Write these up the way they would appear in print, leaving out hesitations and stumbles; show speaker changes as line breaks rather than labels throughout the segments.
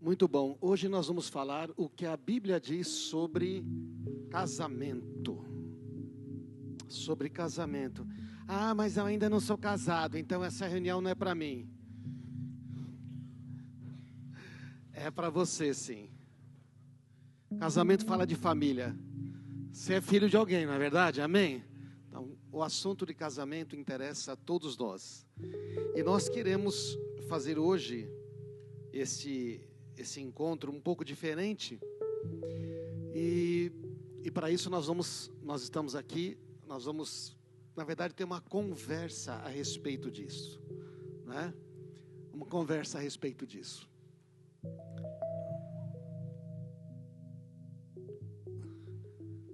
Muito bom. Hoje nós vamos falar o que a Bíblia diz sobre casamento. Sobre casamento. Ah, mas eu ainda não sou casado, então essa reunião não é para mim. É para você, sim. Casamento fala de família. Você é filho de alguém, não é verdade? Amém? Então, o assunto de casamento interessa a todos nós. E nós queremos fazer hoje esse encontro um pouco diferente. E para isso nós estamos aqui, nós vamos, na verdade, ter uma conversa a respeito disso, né? Uma conversa a respeito disso.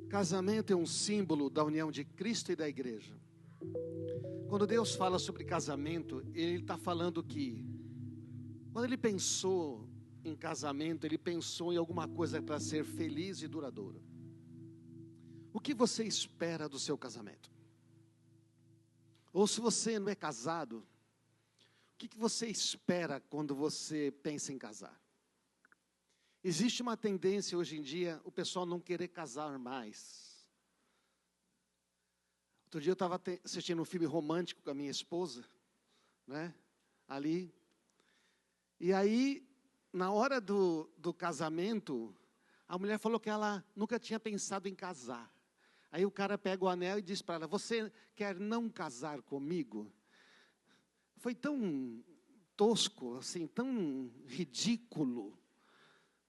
Casamento é um símbolo da união de Cristo e da igreja. Quando Deus fala sobre casamento, Ele está falando que, quando Ele pensou em casamento, Ele pensou em alguma coisa para ser feliz e duradouro. O que você espera do seu casamento? Ou se você não é casado, o que você espera quando você pensa em casar? Existe uma tendência hoje em dia, o pessoal não querer casar mais. Outro dia eu estava assistindo um filme romântico com a minha esposa, né? Ali. E aí, na hora do casamento, a mulher falou que ela nunca tinha pensado em casar. Aí o cara pega o anel e diz para ela: você quer não casar comigo? Foi tão tosco, assim, tão ridículo.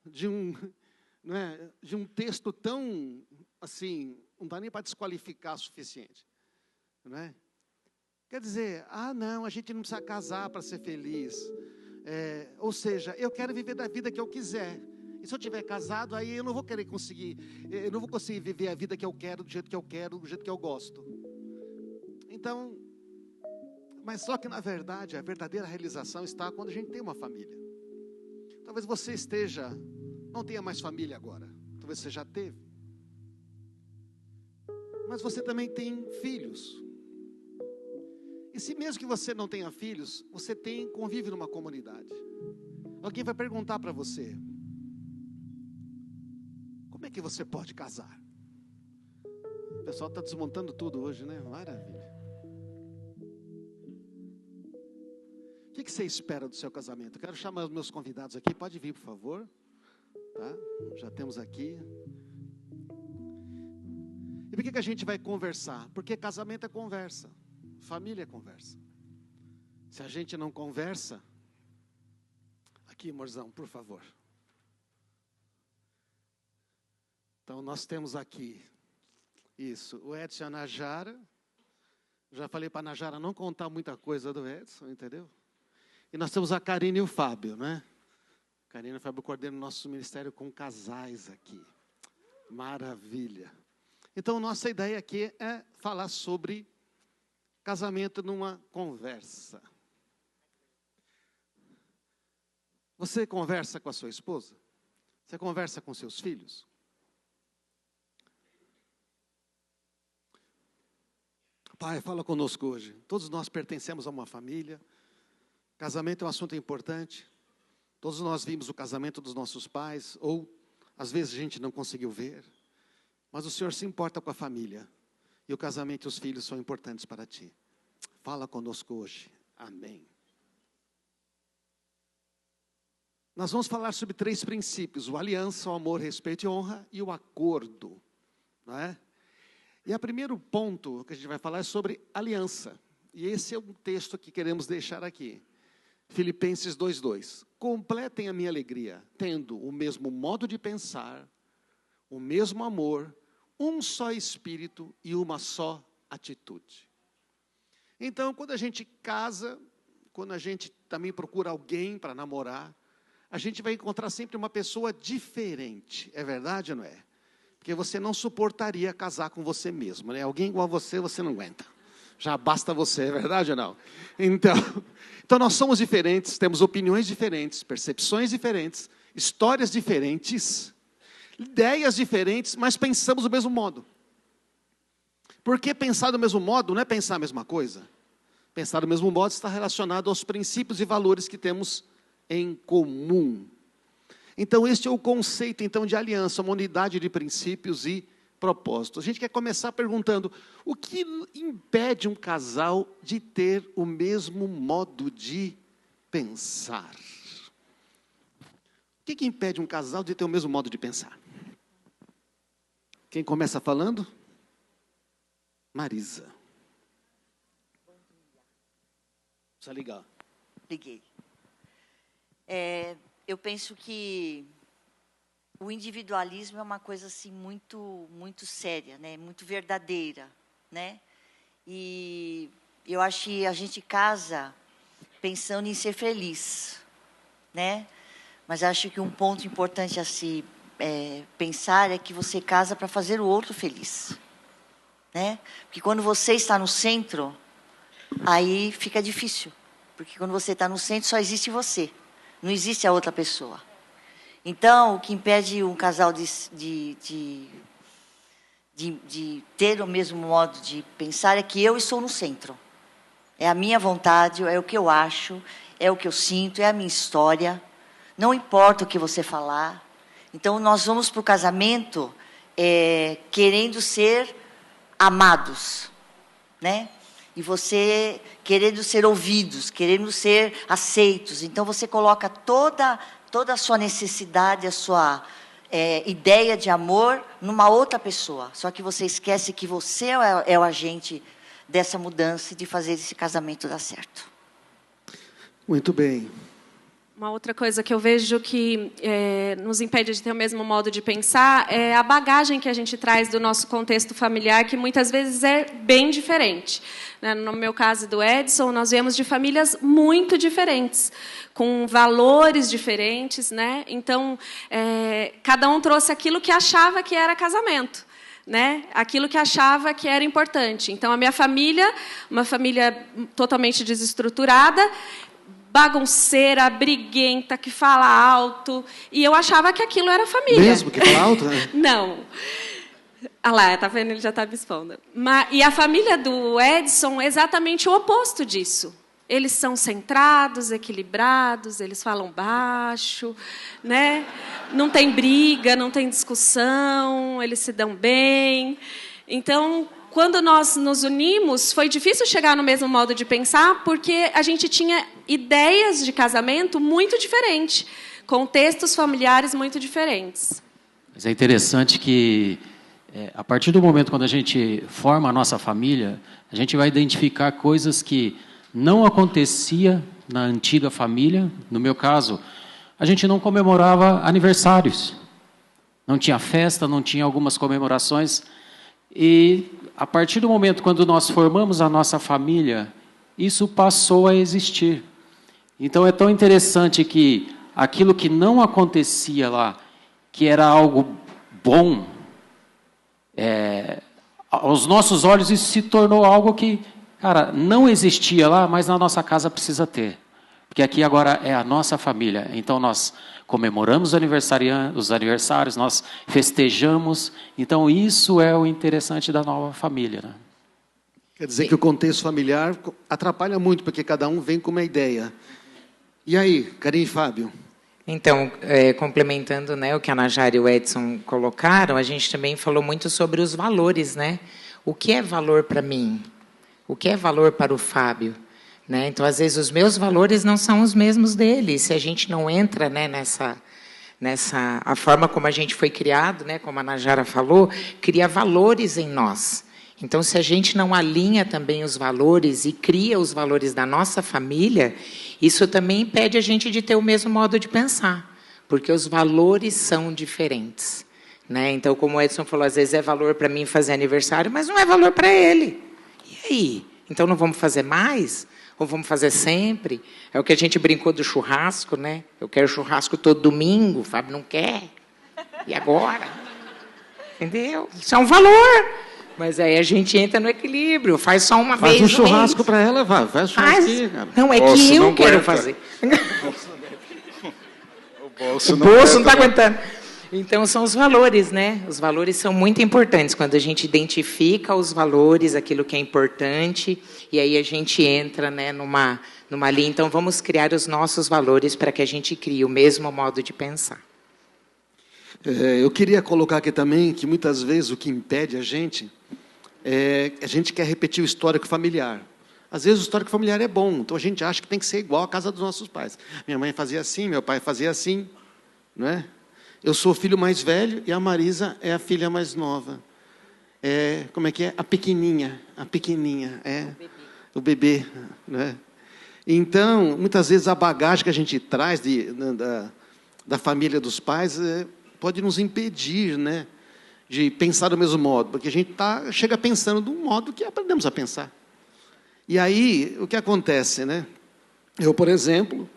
De um texto tão, assim, não dá nem para desqualificar o suficiente, não é? Quer dizer, não, a gente não precisa casar para ser feliz, ou seja, eu quero viver da vida que eu quiser, e se eu tiver casado, aí eu não vou conseguir viver a vida que eu quero, do jeito que eu quero, do jeito que eu gosto. Então, mas só que na verdade, a verdadeira realização está quando a gente tem uma família. Talvez você não tenha mais família agora. Talvez você já teve. Mas você também tem filhos. E se mesmo que você não tenha filhos, você convive numa comunidade. Alguém vai perguntar para você: como é que você pode casar? O pessoal está desmontando tudo hoje, né? Maravilha. O que você espera do seu casamento? Eu quero chamar os meus convidados aqui. Pode vir, por favor. Tá? Já temos aqui. E por que a gente vai conversar? Porque casamento é conversa. Família é conversa. Se a gente não conversa... Aqui, amorzão, por favor. Então, nós temos aqui... Isso, o Edson e a Najara. Já falei para a Najara não contar muita coisa do Edson, entendeu? E nós temos a Karine e o Fábio, né? Karine e o Fábio coordenam o nosso ministério com casais aqui. Maravilha. Então, nossa ideia aqui é falar sobre casamento numa conversa. Você conversa com a sua esposa? Você conversa com seus filhos? Pai, fala conosco hoje. Todos nós pertencemos a uma família. Casamento é um assunto importante. Todos nós vimos o casamento dos nossos pais, ou às vezes a gente não conseguiu ver. Mas o Senhor se importa com a família. E o casamento e os filhos são importantes para ti. Fala conosco hoje. Amém. Nós vamos falar sobre 3 princípios: o aliança, o amor, respeito e honra, e o acordo. Não é? E o primeiro ponto que a gente vai falar é sobre aliança. E esse é um texto que queremos deixar aqui. Filipenses 2:2. Completem a minha alegria, tendo o mesmo modo de pensar, o mesmo amor, um só espírito e uma só atitude. Então, quando a gente casa, quando a gente também procura alguém para namorar, a gente vai encontrar sempre uma pessoa diferente. É verdade ou não é? Porque você não suportaria casar com você mesmo, né? Alguém igual a você não aguenta. Já basta você, é verdade ou não? Então nós somos diferentes, temos opiniões diferentes, percepções diferentes, histórias diferentes, ideias diferentes, mas pensamos do mesmo modo. Porque pensar do mesmo modo não é pensar a mesma coisa. Pensar do mesmo modo está relacionado aos princípios e valores que temos em comum. Então, este é o conceito, então, de aliança, uma unidade de princípios e propósitos. A gente quer começar perguntando, o que impede um casal de ter o mesmo modo de pensar? O que impede um casal de ter o mesmo modo de pensar? Quem começa falando? Marisa. Precisa ligar.
Liguei. Eu penso que o individualismo é uma coisa assim muito séria, né? Muito verdadeira, né? E eu acho que a gente casa pensando em ser feliz, né? Mas acho que um ponto importante a se pensar é que você casa para fazer o outro feliz, né? Porque quando você está no centro, aí fica difícil, porque quando você está no centro só existe você, não existe a outra pessoa. Então, o que impede um casal de ter o mesmo modo de pensar é que eu estou no centro. É a minha vontade, é o que eu acho, é o que eu sinto, é a minha história. Não importa o que você falar. Então, nós vamos para o casamento querendo ser amados, né? E você querendo ser ouvidos, querendo ser aceitos. Então, você coloca toda a sua necessidade, a sua ideia de amor numa outra pessoa. Só que você esquece que você é o agente dessa mudança e de fazer esse casamento dar certo.
Muito bem.
Uma outra coisa que eu vejo que nos impede de ter o mesmo modo de pensar é a bagagem que a gente traz do nosso contexto familiar, que muitas vezes é bem diferente. No meu caso do Edson, nós viemos de famílias muito diferentes, com valores diferentes, né? Então, cada um trouxe aquilo que achava que era casamento, né? Aquilo que achava que era importante. Então, a minha família, uma família totalmente desestruturada, bagunceira, briguenta, que fala alto, e eu achava que aquilo era família.
Mesmo que fala alto? Né?
Não. Ah lá, tá vendo? Ele já está me expondo. E a família do Edson é exatamente o oposto disso. Eles são centrados, equilibrados, eles falam baixo, né? Não tem briga, não tem discussão, eles se dão bem. Então, quando nós nos unimos, foi difícil chegar no mesmo modo de pensar, porque a gente tinha ideias de casamento muito diferentes, contextos familiares muito diferentes.
Mas é interessante que, a partir do momento quando a gente forma a nossa família, a gente vai identificar coisas que não acontecia na antiga família. No meu caso, a gente não comemorava aniversários. Não tinha festa, não tinha algumas comemorações. E, a partir do momento quando nós formamos a nossa família, isso passou a existir. Então, é tão interessante que aquilo que não acontecia lá, que era algo bom, aos nossos olhos isso se tornou algo que, cara, não existia lá, mas na nossa casa precisa ter. Porque aqui agora é a nossa família. Então, nós comemoramos os aniversários, nós festejamos. Então, isso é o interessante da nova família, né?
Quer dizer que o contexto familiar atrapalha muito, porque cada um vem com uma ideia. E aí, Karine e Fábio?
Então, complementando, né, o que a Najara e o Edson colocaram, a gente também falou muito sobre os valores, né? O que é valor para mim? O que é valor para o Fábio? Né? Então, às vezes, os meus valores não são os mesmos dele. Se a gente não entra, né, a forma como a gente foi criado, né, como a Najara falou, cria valores em nós. Então, se a gente não alinha também os valores e cria os valores da nossa família, isso também impede a gente de ter o mesmo modo de pensar, porque os valores são diferentes. Né? Então, como o Edson falou, às vezes é valor para mim fazer aniversário, mas não é valor para ele. E aí? Então, não vamos fazer mais? Ou vamos fazer sempre? É o que a gente brincou do churrasco, né? Eu quero churrasco todo domingo, o Fábio não quer. E agora? Entendeu? Isso é um valor. Mas aí a gente entra no equilíbrio, faz só uma vez.
Faz um churrasco para ela, faz churrasquinho, cara.
Não, é que eu quero fazer. O bolso não está aguentando. Então, são os valores, né? Os valores são muito importantes. Quando a gente identifica os valores, aquilo que é importante, e aí a gente entra, né, numa linha. Então, vamos criar os nossos valores para que a gente crie o mesmo modo de pensar.
Eu queria colocar aqui também que muitas vezes o que impede a gente quer repetir o histórico familiar. Às vezes o histórico familiar é bom, então a gente acha que tem que ser igual à casa dos nossos pais. Minha mãe fazia assim, meu pai fazia assim, não é? Eu sou o filho mais velho e a Marisa é a filha mais nova. Como é que é? A pequenininha, o bebê, né? Então, muitas vezes a bagagem que a gente traz da família dos pais pode nos impedir, né, de pensar do mesmo modo, porque a gente chega pensando de um modo que aprendemos a pensar. E aí, o que acontece, né? Eu, por exemplo,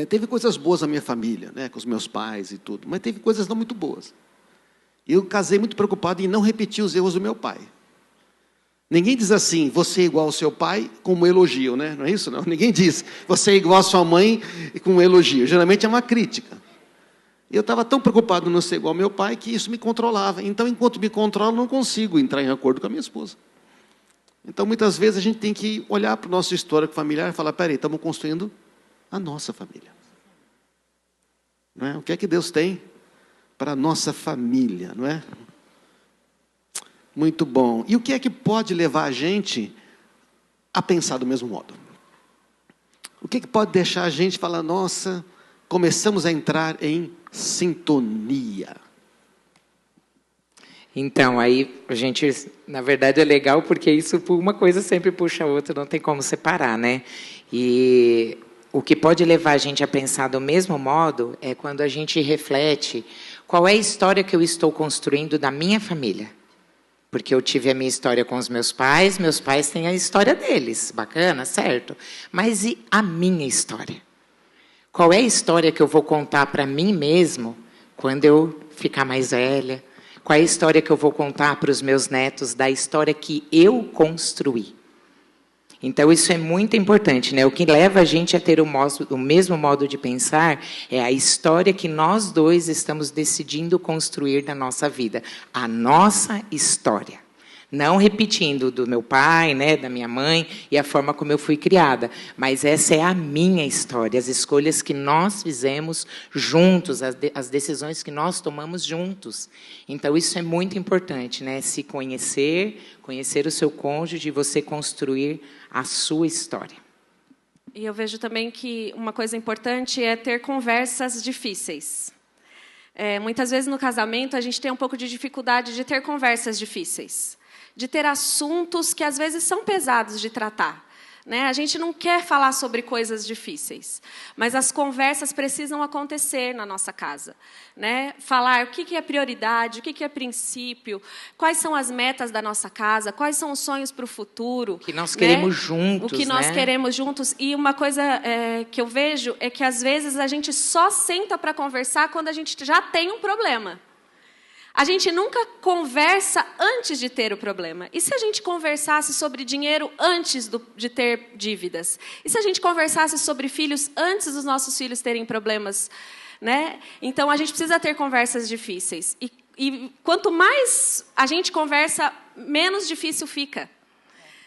teve coisas boas na minha família, né, com os meus pais e tudo, mas teve coisas não muito boas. Eu casei muito preocupado em não repetir os erros do meu pai. Ninguém diz assim, você é igual ao seu pai, como elogio, né? Não é isso, não? Ninguém diz, você é igual à sua mãe, com um elogio. Geralmente é uma crítica. Eu estava tão preocupado em não ser igual ao meu pai, que isso me controlava. Então, enquanto me controlo, não consigo entrar em acordo com a minha esposa. Então, muitas vezes, a gente tem que olhar para o nosso histórico familiar e falar, peraí, estamos construindo a nossa família. Não é? O que é que Deus tem para a nossa família, não é? Muito bom. E o que é que pode levar a gente a pensar do mesmo modo? O que é que pode deixar a gente falar, nossa, começamos a entrar em sintonia?
Então, aí a gente, na verdade, é legal porque isso, uma coisa sempre puxa a outra, não tem como separar, né? E o que pode levar a gente a pensar do mesmo modo é quando a gente reflete qual é a história que eu estou construindo da minha família. Porque eu tive a minha história com os meus pais têm a história deles, bacana, certo? Mas e a minha história? Qual é a história que eu vou contar para mim mesmo quando eu ficar mais velha? Qual é a história que eu vou contar para os meus netos da história que eu construí? Então, isso é muito importante, né? O que leva a gente a ter o mesmo modo de pensar é a história que nós dois estamos decidindo construir na nossa vida. A nossa história. Não repetindo do meu pai, né, da minha mãe e a forma como eu fui criada. Mas essa é a minha história, as escolhas que nós fizemos juntos, as decisões que nós tomamos juntos. Então, isso é muito importante, né? Se conhecer o seu cônjuge e você construir a sua história.
E eu vejo também que uma coisa importante é ter conversas difíceis. Muitas vezes no casamento a gente tem um pouco de dificuldade de ter conversas difíceis, de ter assuntos que às vezes são pesados de tratar. Né? A gente não quer falar sobre coisas difíceis, mas as conversas precisam acontecer na nossa casa. Né? Falar o que é prioridade, o que é princípio, quais são as metas da nossa casa, quais são os sonhos para o futuro.
O que nós queremos juntos.
O que nós queremos juntos. E uma coisa que eu vejo é que, às vezes, a gente só senta para conversar quando a gente já tem um problema. A gente nunca conversa antes de ter o problema. E se a gente conversasse sobre dinheiro antes de ter dívidas? E se a gente conversasse sobre filhos antes dos nossos filhos terem problemas? Né? Então, a gente precisa ter conversas difíceis. E quanto mais a gente conversa, menos difícil fica.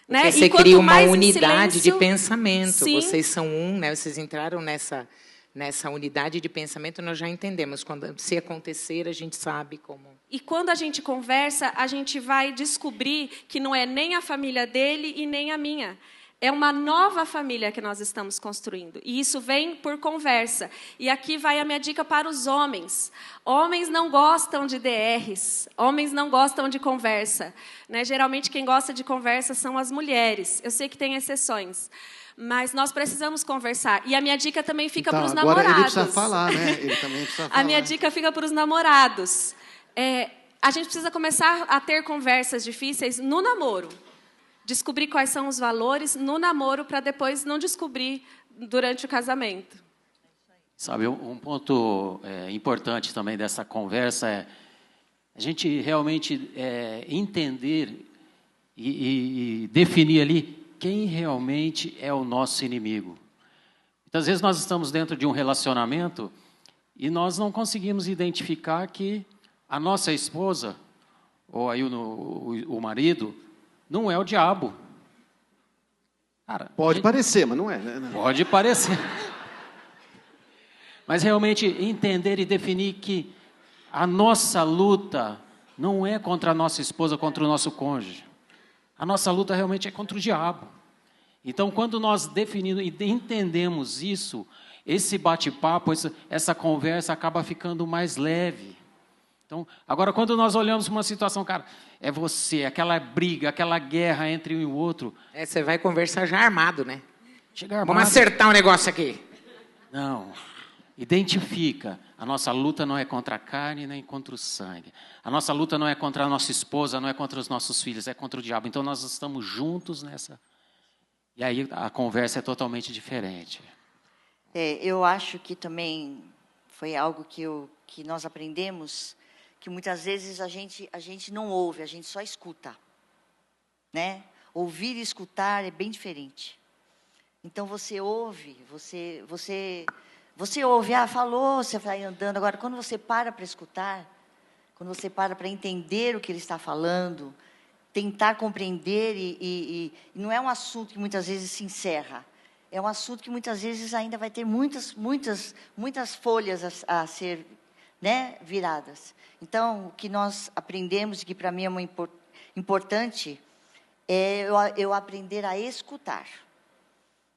Né?
Porque você cria uma unidade de pensamento.
Sim.
Vocês são né? Vocês entraram nessa unidade de pensamento, nós já entendemos. Se acontecer, a gente sabe como.
E quando a gente conversa, a gente vai descobrir que não é nem a família dele e nem a minha. É uma nova família que nós estamos construindo. E isso vem por conversa. E aqui vai a minha dica para os homens. Homens não gostam de DRs. Homens não gostam de conversa. Né? Geralmente, quem gosta de conversa são as mulheres. Eu sei que tem exceções. Mas nós precisamos conversar. E a minha dica também fica para os namorados.
Agora ele precisa falar, né? Ele também precisa falar.
A minha dica fica para os namorados. A gente precisa começar a ter conversas difíceis no namoro. Descobrir quais são os valores no namoro para depois não descobrir durante o casamento.
Sabe, um ponto importante também dessa conversa é a gente realmente entender e definir ali quem realmente é o nosso inimigo. Muitas vezes nós estamos dentro de um relacionamento e nós não conseguimos identificar que a nossa esposa, ou aí o marido, não é o diabo. Cara,
pode parecer, mas não é. Né?
Pode parecer. Mas realmente entender e definir que a nossa luta não é contra a nossa esposa, contra o nosso cônjuge. A nossa luta realmente é contra o diabo. Então, quando nós definimos e entendemos isso, esse bate-papo, essa conversa acaba ficando mais leve. Então, agora, quando nós olhamos para uma situação, cara, é você, aquela briga, aquela guerra entre um e o outro.
Você vai conversar já armado, né?
Chega armado.
Vamos acertar um negócio aqui.
Não. Identifica. A nossa luta não é contra a carne nem contra o sangue. A nossa luta não é contra a nossa esposa, não é contra os nossos filhos, é contra o diabo. Então, nós estamos juntos nessa. E aí a conversa é totalmente diferente.
Eu acho que também foi algo que nós aprendemos, que muitas vezes a gente não ouve, a gente só escuta, né? Ouvir e escutar é bem diferente. Então você ouve, você ouve, falou, você vai andando. Agora, quando você para escutar, quando você para entender o que ele está falando, tentar compreender, e não é um assunto que muitas vezes se encerra. É um assunto que muitas vezes ainda vai ter muitas folhas a ser, né, viradas. Então, o que nós aprendemos, e que para mim é muito importante, é eu aprender a escutar.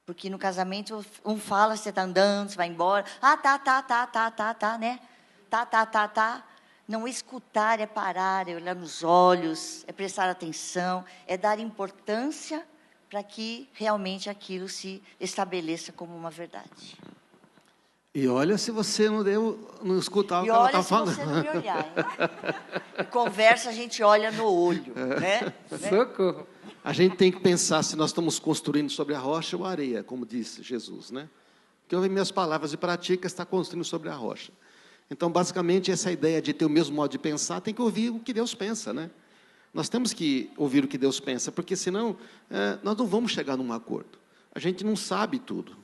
Porque no casamento, um fala, você está andando, você vai embora. Tá, né? Tá. Não escutar é parar, é olhar nos olhos, é prestar atenção, é dar importância para que realmente aquilo se estabeleça como uma verdade.
E olha se você não escutar o que ela está falando.
E olha se você não me olhar. Hein? Conversa, a gente olha no olho. Né?
Socorro.
A gente tem que pensar se nós estamos construindo sobre a rocha ou a areia, como disse Jesus, né? Que ouve minhas palavras e pratica, está construindo sobre a rocha. Então, basicamente, essa ideia de ter o mesmo modo de pensar, tem que ouvir o que Deus pensa, né? Nós temos que ouvir o que Deus pensa, porque senão nós não vamos chegar num acordo. A gente não sabe tudo.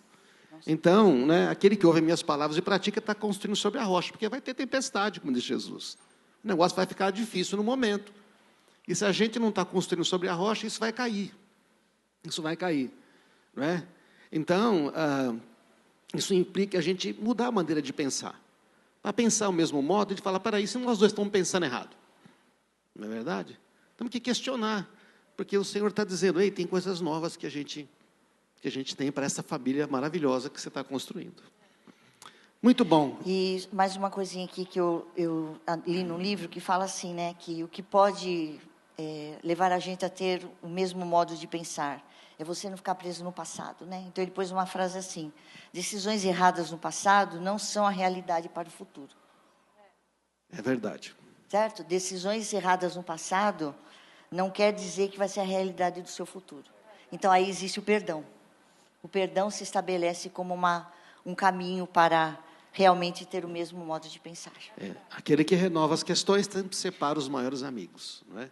Então, né, aquele que ouve minhas palavras e pratica está construindo sobre a rocha, porque vai ter tempestade, como diz Jesus. O negócio vai ficar difícil no momento. E se a gente não está construindo sobre a rocha, isso vai cair. Isso vai cair. Não é? Então, isso implica a gente mudar a maneira de pensar. Para pensar o mesmo modo, de falar, peraí, se nós dois estamos pensando errado. Não é verdade? Temos que questionar, porque o Senhor está dizendo, ei, tem coisas novas que a gente tem para essa família maravilhosa que você está construindo. Muito bom.
E mais uma coisinha aqui que eu li no livro, que fala assim, né, que o que pode levar a gente a ter o mesmo modo de pensar é você não ficar preso no passado, né? Então ele pôs uma frase assim: decisões erradas no passado não são a realidade para o futuro.
É verdade.
Certo? Decisões erradas no passado não quer dizer que vai ser a realidade do seu futuro. Então aí existe o perdão. O perdão se estabelece como um caminho para realmente ter o mesmo modo de pensar.
Aquele que renova as questões sempre separa os maiores amigos, não é?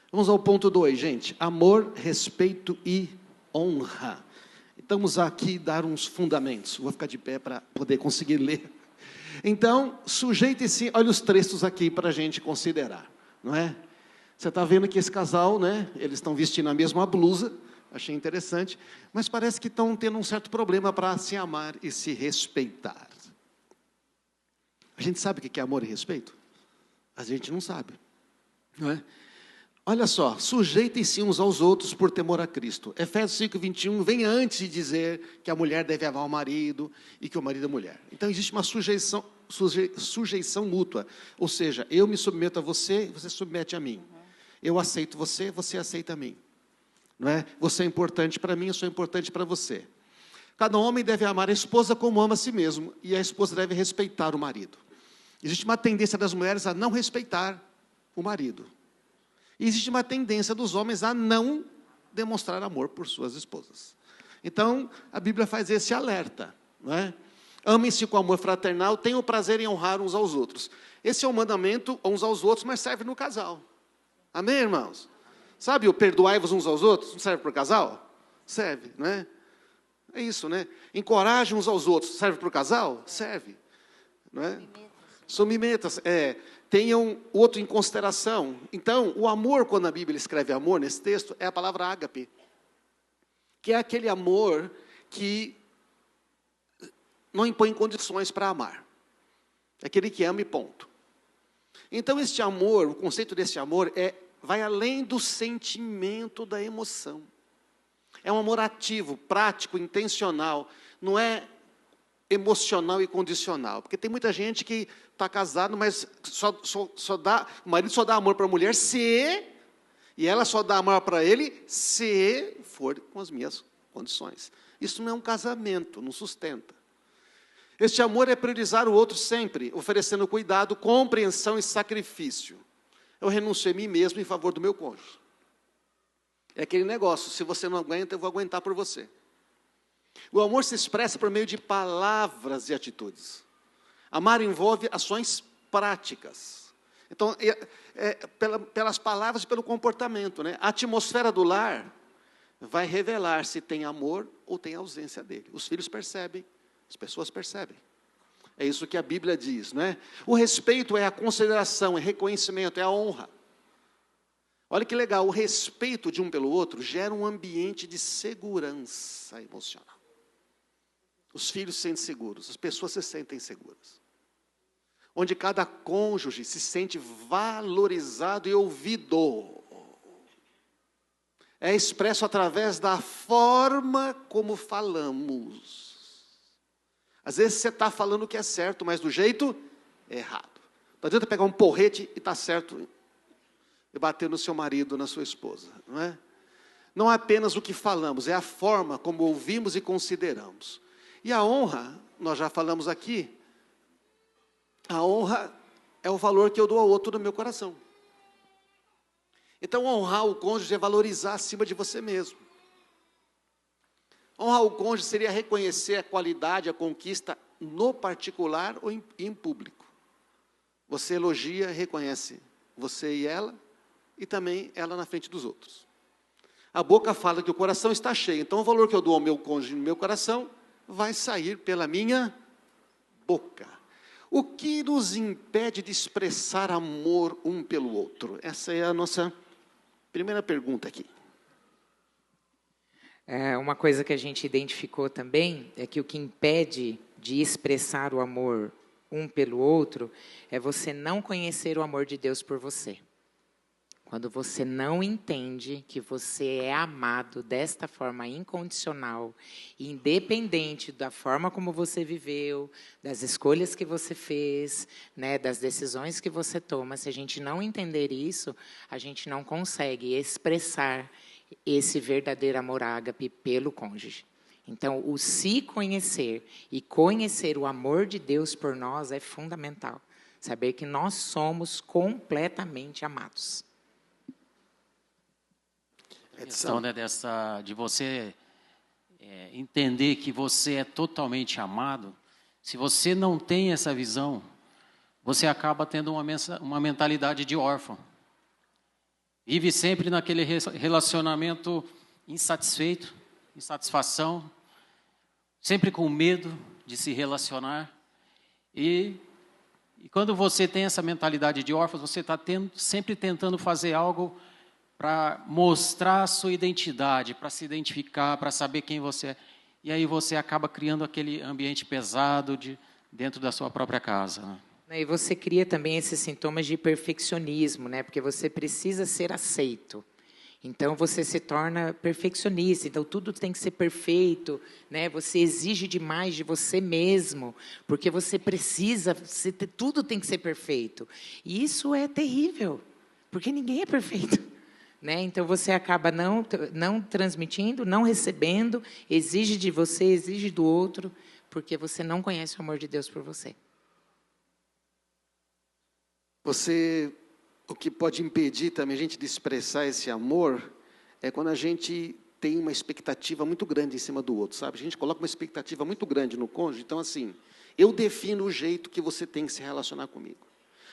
Vamos ao ponto 2, gente. Amor, respeito e honra. Estamos aqui dar uns fundamentos. Vou ficar de pé para poder conseguir ler. Então, sujeite-se, olha os trechos aqui para a gente considerar, não é? Você está vendo que esse casal, né? Eles estão vestindo a mesma blusa, achei interessante, mas parece que estão tendo um certo problema para se amar e se respeitar. A gente sabe o que é amor e respeito? A gente não sabe, não é? Olha só, sujeitem-se uns aos outros por temor a Cristo. Efésios 5:21 vem antes de dizer que a mulher deve amar o marido e que o marido a mulher. Então existe uma sujeição mútua, ou seja, eu me submeto a você, você submete a mim. Eu aceito você, você aceita a mim. Não é? Você é importante para mim, eu sou importante para você. Cada homem deve amar a esposa como ama a si mesmo, e a esposa deve respeitar o marido. Existe uma tendência das mulheres a não respeitar o marido. E existe uma tendência dos homens a não demonstrar amor por suas esposas. Então, a Bíblia faz esse alerta, não é? Amem-se com amor fraternal, tenham prazer em honrar uns aos outros. Esse é um mandamento uns aos outros, mas serve no casal. Amém, irmãos? Sabe o perdoai-vos uns aos outros? Não serve para o casal? Serve, não é? É isso, né? Encorajem uns aos outros. Serve para o casal? Serve. Não é? Submetam-se. Tenham o outro em consideração. Então, o amor, quando a Bíblia escreve amor nesse texto, é a palavra ágape. Que é aquele amor que não impõe condições para amar. É aquele que ama e ponto. Então, este amor, o conceito desse amor vai além do sentimento, da emoção. É um amor ativo, prático, intencional. Não é emocional e condicional. Porque tem muita gente que está casado, mas o marido só dá amor para a mulher e ela só dá amor para ele se for com as minhas condições. Isso não é um casamento, não sustenta. Este amor é priorizar o outro sempre, oferecendo cuidado, compreensão e sacrifício. Eu renuncio a mim mesmo em favor do meu cônjuge. É aquele negócio, se você não aguenta, eu vou aguentar por você. O amor se expressa por meio de palavras e atitudes. Amar envolve ações práticas. Então, pelas palavras e pelo comportamento, né? A atmosfera do lar vai revelar se tem amor ou tem ausência dele. Os filhos percebem, as pessoas percebem. É isso que a Bíblia diz, não é? O respeito é a consideração, é reconhecimento, é a honra. Olha que legal, o respeito de um pelo outro gera um ambiente de segurança emocional. Os filhos se sentem seguros, as pessoas se sentem seguras. Onde cada cônjuge se sente valorizado e ouvido. É expresso através da forma como falamos. Às vezes você está falando o que é certo, mas do jeito errado. Não adianta pegar um porrete e está certo e bater no seu marido, na sua esposa, não é? Não é apenas o que falamos, é a forma como ouvimos e consideramos. E a honra, nós já falamos aqui, a honra é o valor que eu dou ao outro no meu coração. Então, honrar o cônjuge é valorizar acima de você mesmo. Honrar o cônjuge seria reconhecer a qualidade, a conquista no particular ou em público. Você elogia, reconhece você e ela, e também ela na frente dos outros. A boca fala que o coração está cheio, então o valor que eu dou ao meu cônjuge no meu coração vai sair pela minha boca. O que nos impede de expressar amor um pelo outro? Essa é a nossa primeira pergunta aqui.
Uma coisa que a gente identificou também é que o que impede de expressar o amor um pelo outro é você não conhecer o amor de Deus por você. Quando você não entende que você é amado desta forma incondicional, independente da forma como você viveu, das escolhas que você fez, né, das decisões que você toma, se a gente não entender isso, a gente não consegue expressar esse verdadeiro amor ágape pelo cônjuge. Então, o se conhecer e conhecer o amor de Deus por nós é fundamental. Saber que nós somos completamente amados.
A questão, né, de você entender que você é totalmente amado, se você não tem essa visão, você acaba tendo uma mentalidade de órfão. Vive sempre naquele relacionamento insatisfeito, insatisfação, sempre com medo de se relacionar. E quando você tem essa mentalidade de órfão, você está sempre tentando fazer algo para mostrar a sua identidade, para se identificar, para saber quem você é. E aí você acaba criando aquele ambiente pesado dentro da sua própria casa, né?
E você cria também esses sintomas de perfeccionismo, né? Porque você precisa ser aceito. Então, você se torna perfeccionista. Então, tudo tem que ser perfeito, né? Você exige demais de você mesmo, porque você precisa, tudo tem que ser perfeito. E isso é terrível, porque ninguém é perfeito, né? Então, você acaba não transmitindo, não recebendo, exige de você, exige do outro, porque você não conhece o amor de Deus por você.
O que pode impedir também a gente de expressar esse amor é quando a gente tem uma expectativa muito grande em cima do outro, sabe? A gente coloca uma expectativa muito grande no cônjuge, então assim, eu defino o jeito que você tem que se relacionar comigo.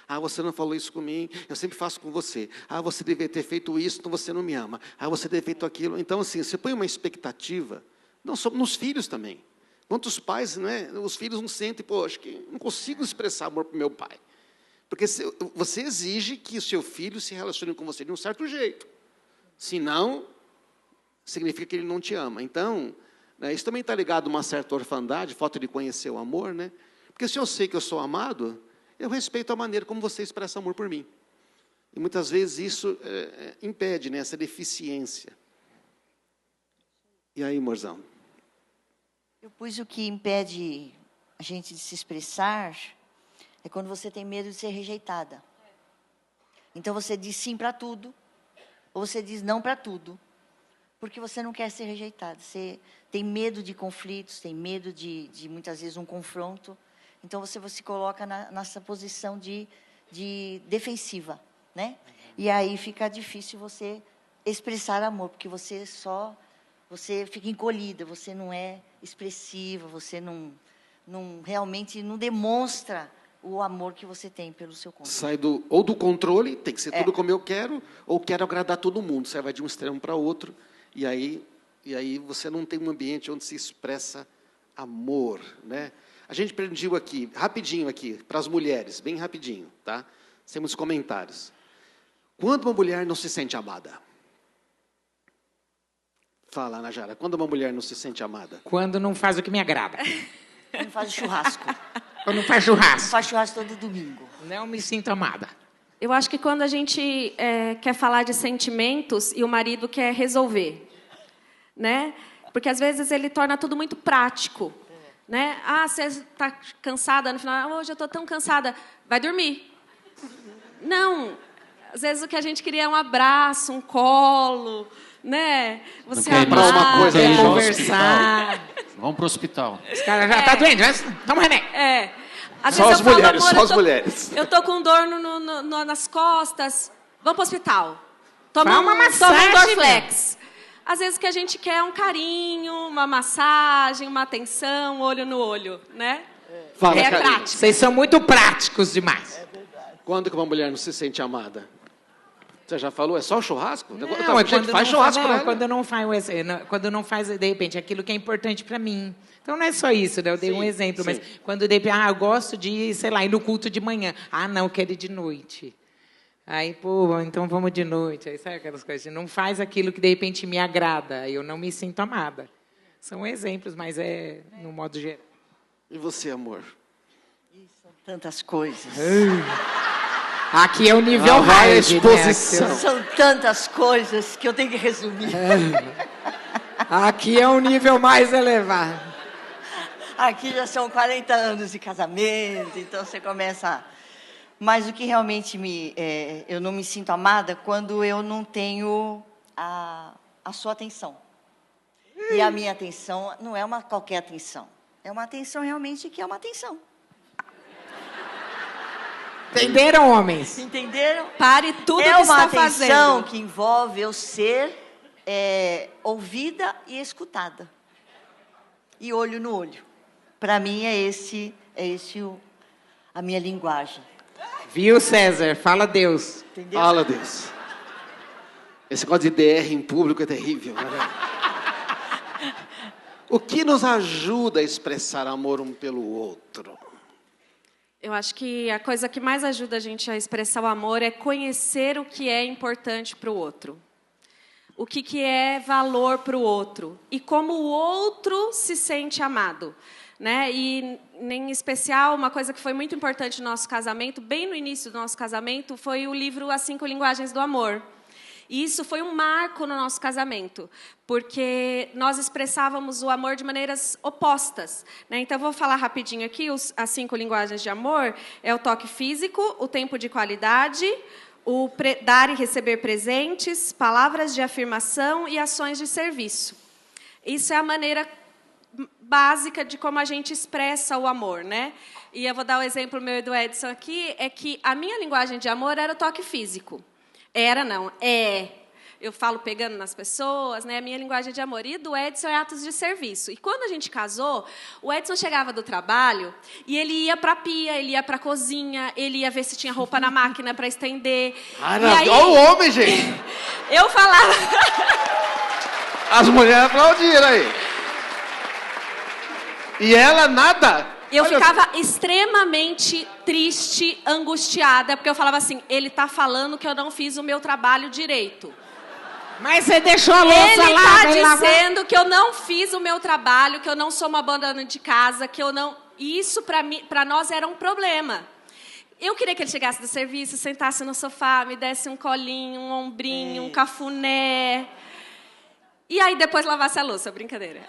Ah, você não falou isso comigo, eu sempre faço com você. Ah, você deveria ter feito isso, então você não me ama. Ah, você deveria ter feito aquilo. Então assim, você põe uma expectativa, não só nos filhos também. Quantos pais, né? Os filhos não sentem, pô, acho que não consigo expressar amor para o meu pai. Porque você exige que o seu filho se relacione com você de um certo jeito. Senão, significa que ele não te ama. Então, né? Isso também está ligado a uma certa orfandade, falta de conhecer o amor, né? Porque se eu sei que eu sou amado, eu respeito a maneira como você expressa amor por mim. E muitas vezes isso impede, né, essa deficiência. E aí, Morzão?
Eu pus o que impede a gente de se expressar é quando você tem medo de ser rejeitada. Então você diz sim para tudo, ou você diz não para tudo, porque você não quer ser rejeitada. Você tem medo de conflitos, tem medo de muitas vezes um confronto. Então você se coloca nessa posição de defensiva, né? E aí fica difícil você expressar amor, porque você fica encolhida, você não é expressiva, você não realmente não demonstra o amor que você tem pelo seu cônjuge.
Sai ou do controle, tem que ser tudo como eu quero, ou quero agradar todo mundo. Você vai de um extremo para outro, e aí você não tem um ambiente onde se expressa amor, né? A gente pediu aqui, rapidinho aqui, para as mulheres, bem rapidinho, tá? Temos comentários. Quando uma mulher não se sente amada? Fala, Ana Jara, quando uma mulher não se sente amada?
Quando não faz o que me agrada.
Não faz churrasco.
Quando não faz churrasco.
Não faz churrasco todo domingo.
Não me sinto amada.
Eu acho que quando a gente quer falar de sentimentos e o marido quer resolver, né? Porque às vezes ele torna tudo muito prático, né? Ah, você está cansada no final. Hoje eu estou tão cansada. Vai dormir. Não. Às vezes o que a gente queria é um abraço, um colo, né? Você
amar uma coisa,
quer
aí,
conversar.
Vamos para o hospital.
Os caras já tá doente, toma remédio.
Às
Só
vezes
as
eu falo,
mulheres,
amor,
só as mulheres.
Eu tô com dor nas costas. Vamos pro hospital. Toma
uma massagem,
um Dorflex. Às vezes o que a gente quer é um carinho, uma massagem, uma atenção, olho no olho, né?
Fala,
É
Karine.
prático.
Vocês são muito práticos demais.
Quando que uma mulher não se sente amada? Você já falou? É só o churrasco?
Não,
A gente faz churrasco para ela.
quando não faz, de repente, aquilo que é importante para mim. Então, não é só isso, né? Eu dei um exemplo, mas quando, de repente, eu gosto de, sei lá, ir no culto de manhã. Ah, não, eu quero ir de noite. Aí, pô, então vamos de noite. Aí, sabe aquelas coisas? Não faz aquilo que, de repente, me agrada. Eu não me sinto amada. São exemplos, mas é no modo geral.
E você, amor?
São tantas coisas.
Aqui é o nível
vai a
hard,
exposição.
né?
São tantas coisas que eu tenho que resumir.
Aqui é um nível mais elevado.
Aqui já são 40 anos de casamento, então você começa... Mas o que realmente eu não me sinto amada quando eu não tenho a sua atenção. E a minha atenção não é uma qualquer atenção. É uma atenção realmente que é uma atenção.
Entenderam, homens?
Entenderam?
Pare tudo
É
que
uma
está
atenção
fazendo.
que envolve eu ser ouvida e escutada. E olho no olho. Para mim é esse a minha linguagem.
Viu, César? Fala Deus.
Entendeu?
Fala, Deus. Esse negócio de DR em público é terrível, né? O que nos ajuda a expressar amor um pelo outro?
Eu acho que a coisa que mais ajuda a gente a expressar o amor é conhecer o que é importante para o outro. O que é valor para o outro. E como o outro se sente amado. Né? E, em especial, uma coisa que foi muito importante no nosso casamento, bem no início do nosso casamento, foi o livro As 5 Linguagens do Amor. E isso foi um marco no nosso casamento, porque nós expressávamos o amor de maneiras opostas. Né? Então, eu vou falar rapidinho aqui, as 5 linguagens de amor, é o toque físico, o tempo de qualidade, o dar e receber presentes, palavras de afirmação e ações de serviço. Isso é a maneira básica de como a gente expressa o amor, né? E eu vou dar o exemplo meu e do Edson aqui, é que a minha linguagem de amor era o toque físico. Era, não, é. Eu falo pegando nas pessoas, né? A minha linguagem de amor. E do Edson é atos de serviço. E quando a gente casou, o Edson chegava do trabalho e ele ia para a pia, ele ia para a cozinha, ele ia ver se tinha roupa na máquina para estender.
Olha o homem, gente!
Eu falava...
As mulheres aplaudiram aí. E ela nada.
Eu ficava extremamente triste, angustiada, porque eu falava assim, ele está falando que eu não fiz o meu trabalho direito.
Mas você deixou a louça
Ele
lá,
está dizendo que eu não fiz o meu trabalho, que eu não sou uma dona de casa, que eu não... Isso, para nós, era um problema. Eu queria que ele chegasse do serviço, sentasse no sofá, me desse um colinho, um ombrinho, um cafuné. E aí depois lavasse a louça, brincadeira.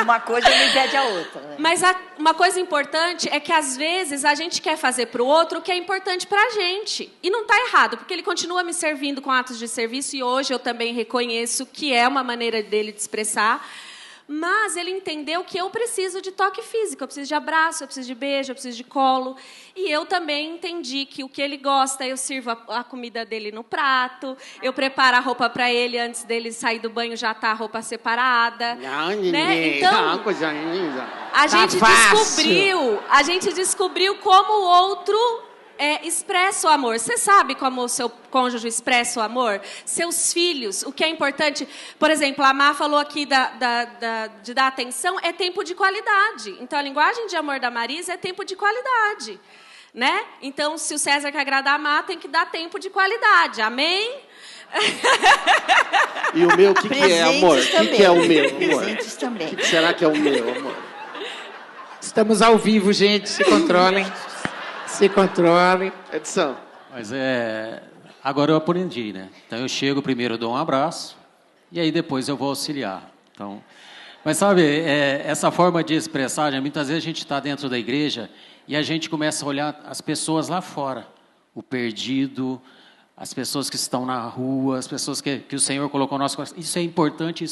Uma coisa não impede a outra. Né?
Mas uma coisa importante é que, às vezes, a gente quer fazer para o outro o que é importante para a gente. E não está errado, porque ele continua me servindo com atos de serviço, e hoje eu também reconheço que é uma maneira dele de expressar. Mas ele entendeu que eu preciso de toque físico, eu preciso de abraço, eu preciso de beijo, eu preciso de colo. E eu também entendi que o que ele gosta, eu sirvo a comida dele no prato, eu preparo a roupa para ele antes dele sair do banho, já está a roupa separada. Né? Então, a gente descobriu como o outro expressa o amor. Você sabe como o seu cônjuge expressa o amor? Seus filhos, o que é importante. Por exemplo, a Má falou aqui de dar atenção, é tempo de qualidade. Então, a linguagem de amor da Marisa é tempo de qualidade. Né? Então, se o César quer agradar a Má, tem que dar tempo de qualidade. Amém?
E o meu, o que é, amor? O que é o meu, amor?
Presentes também.
O que será que é o meu, amor?
Estamos ao vivo, gente. Se controlem. Se controle.
Edição.
Mas agora eu aprendi, né? Então eu chego primeiro, dou um abraço e aí depois eu vou auxiliar. Então, mas sabe, essa forma de expressar, muitas vezes a gente está dentro da igreja e a gente começa a olhar as pessoas lá fora, o perdido, as pessoas que estão na rua, as pessoas que o Senhor colocou no nosso coração. Isso é importante,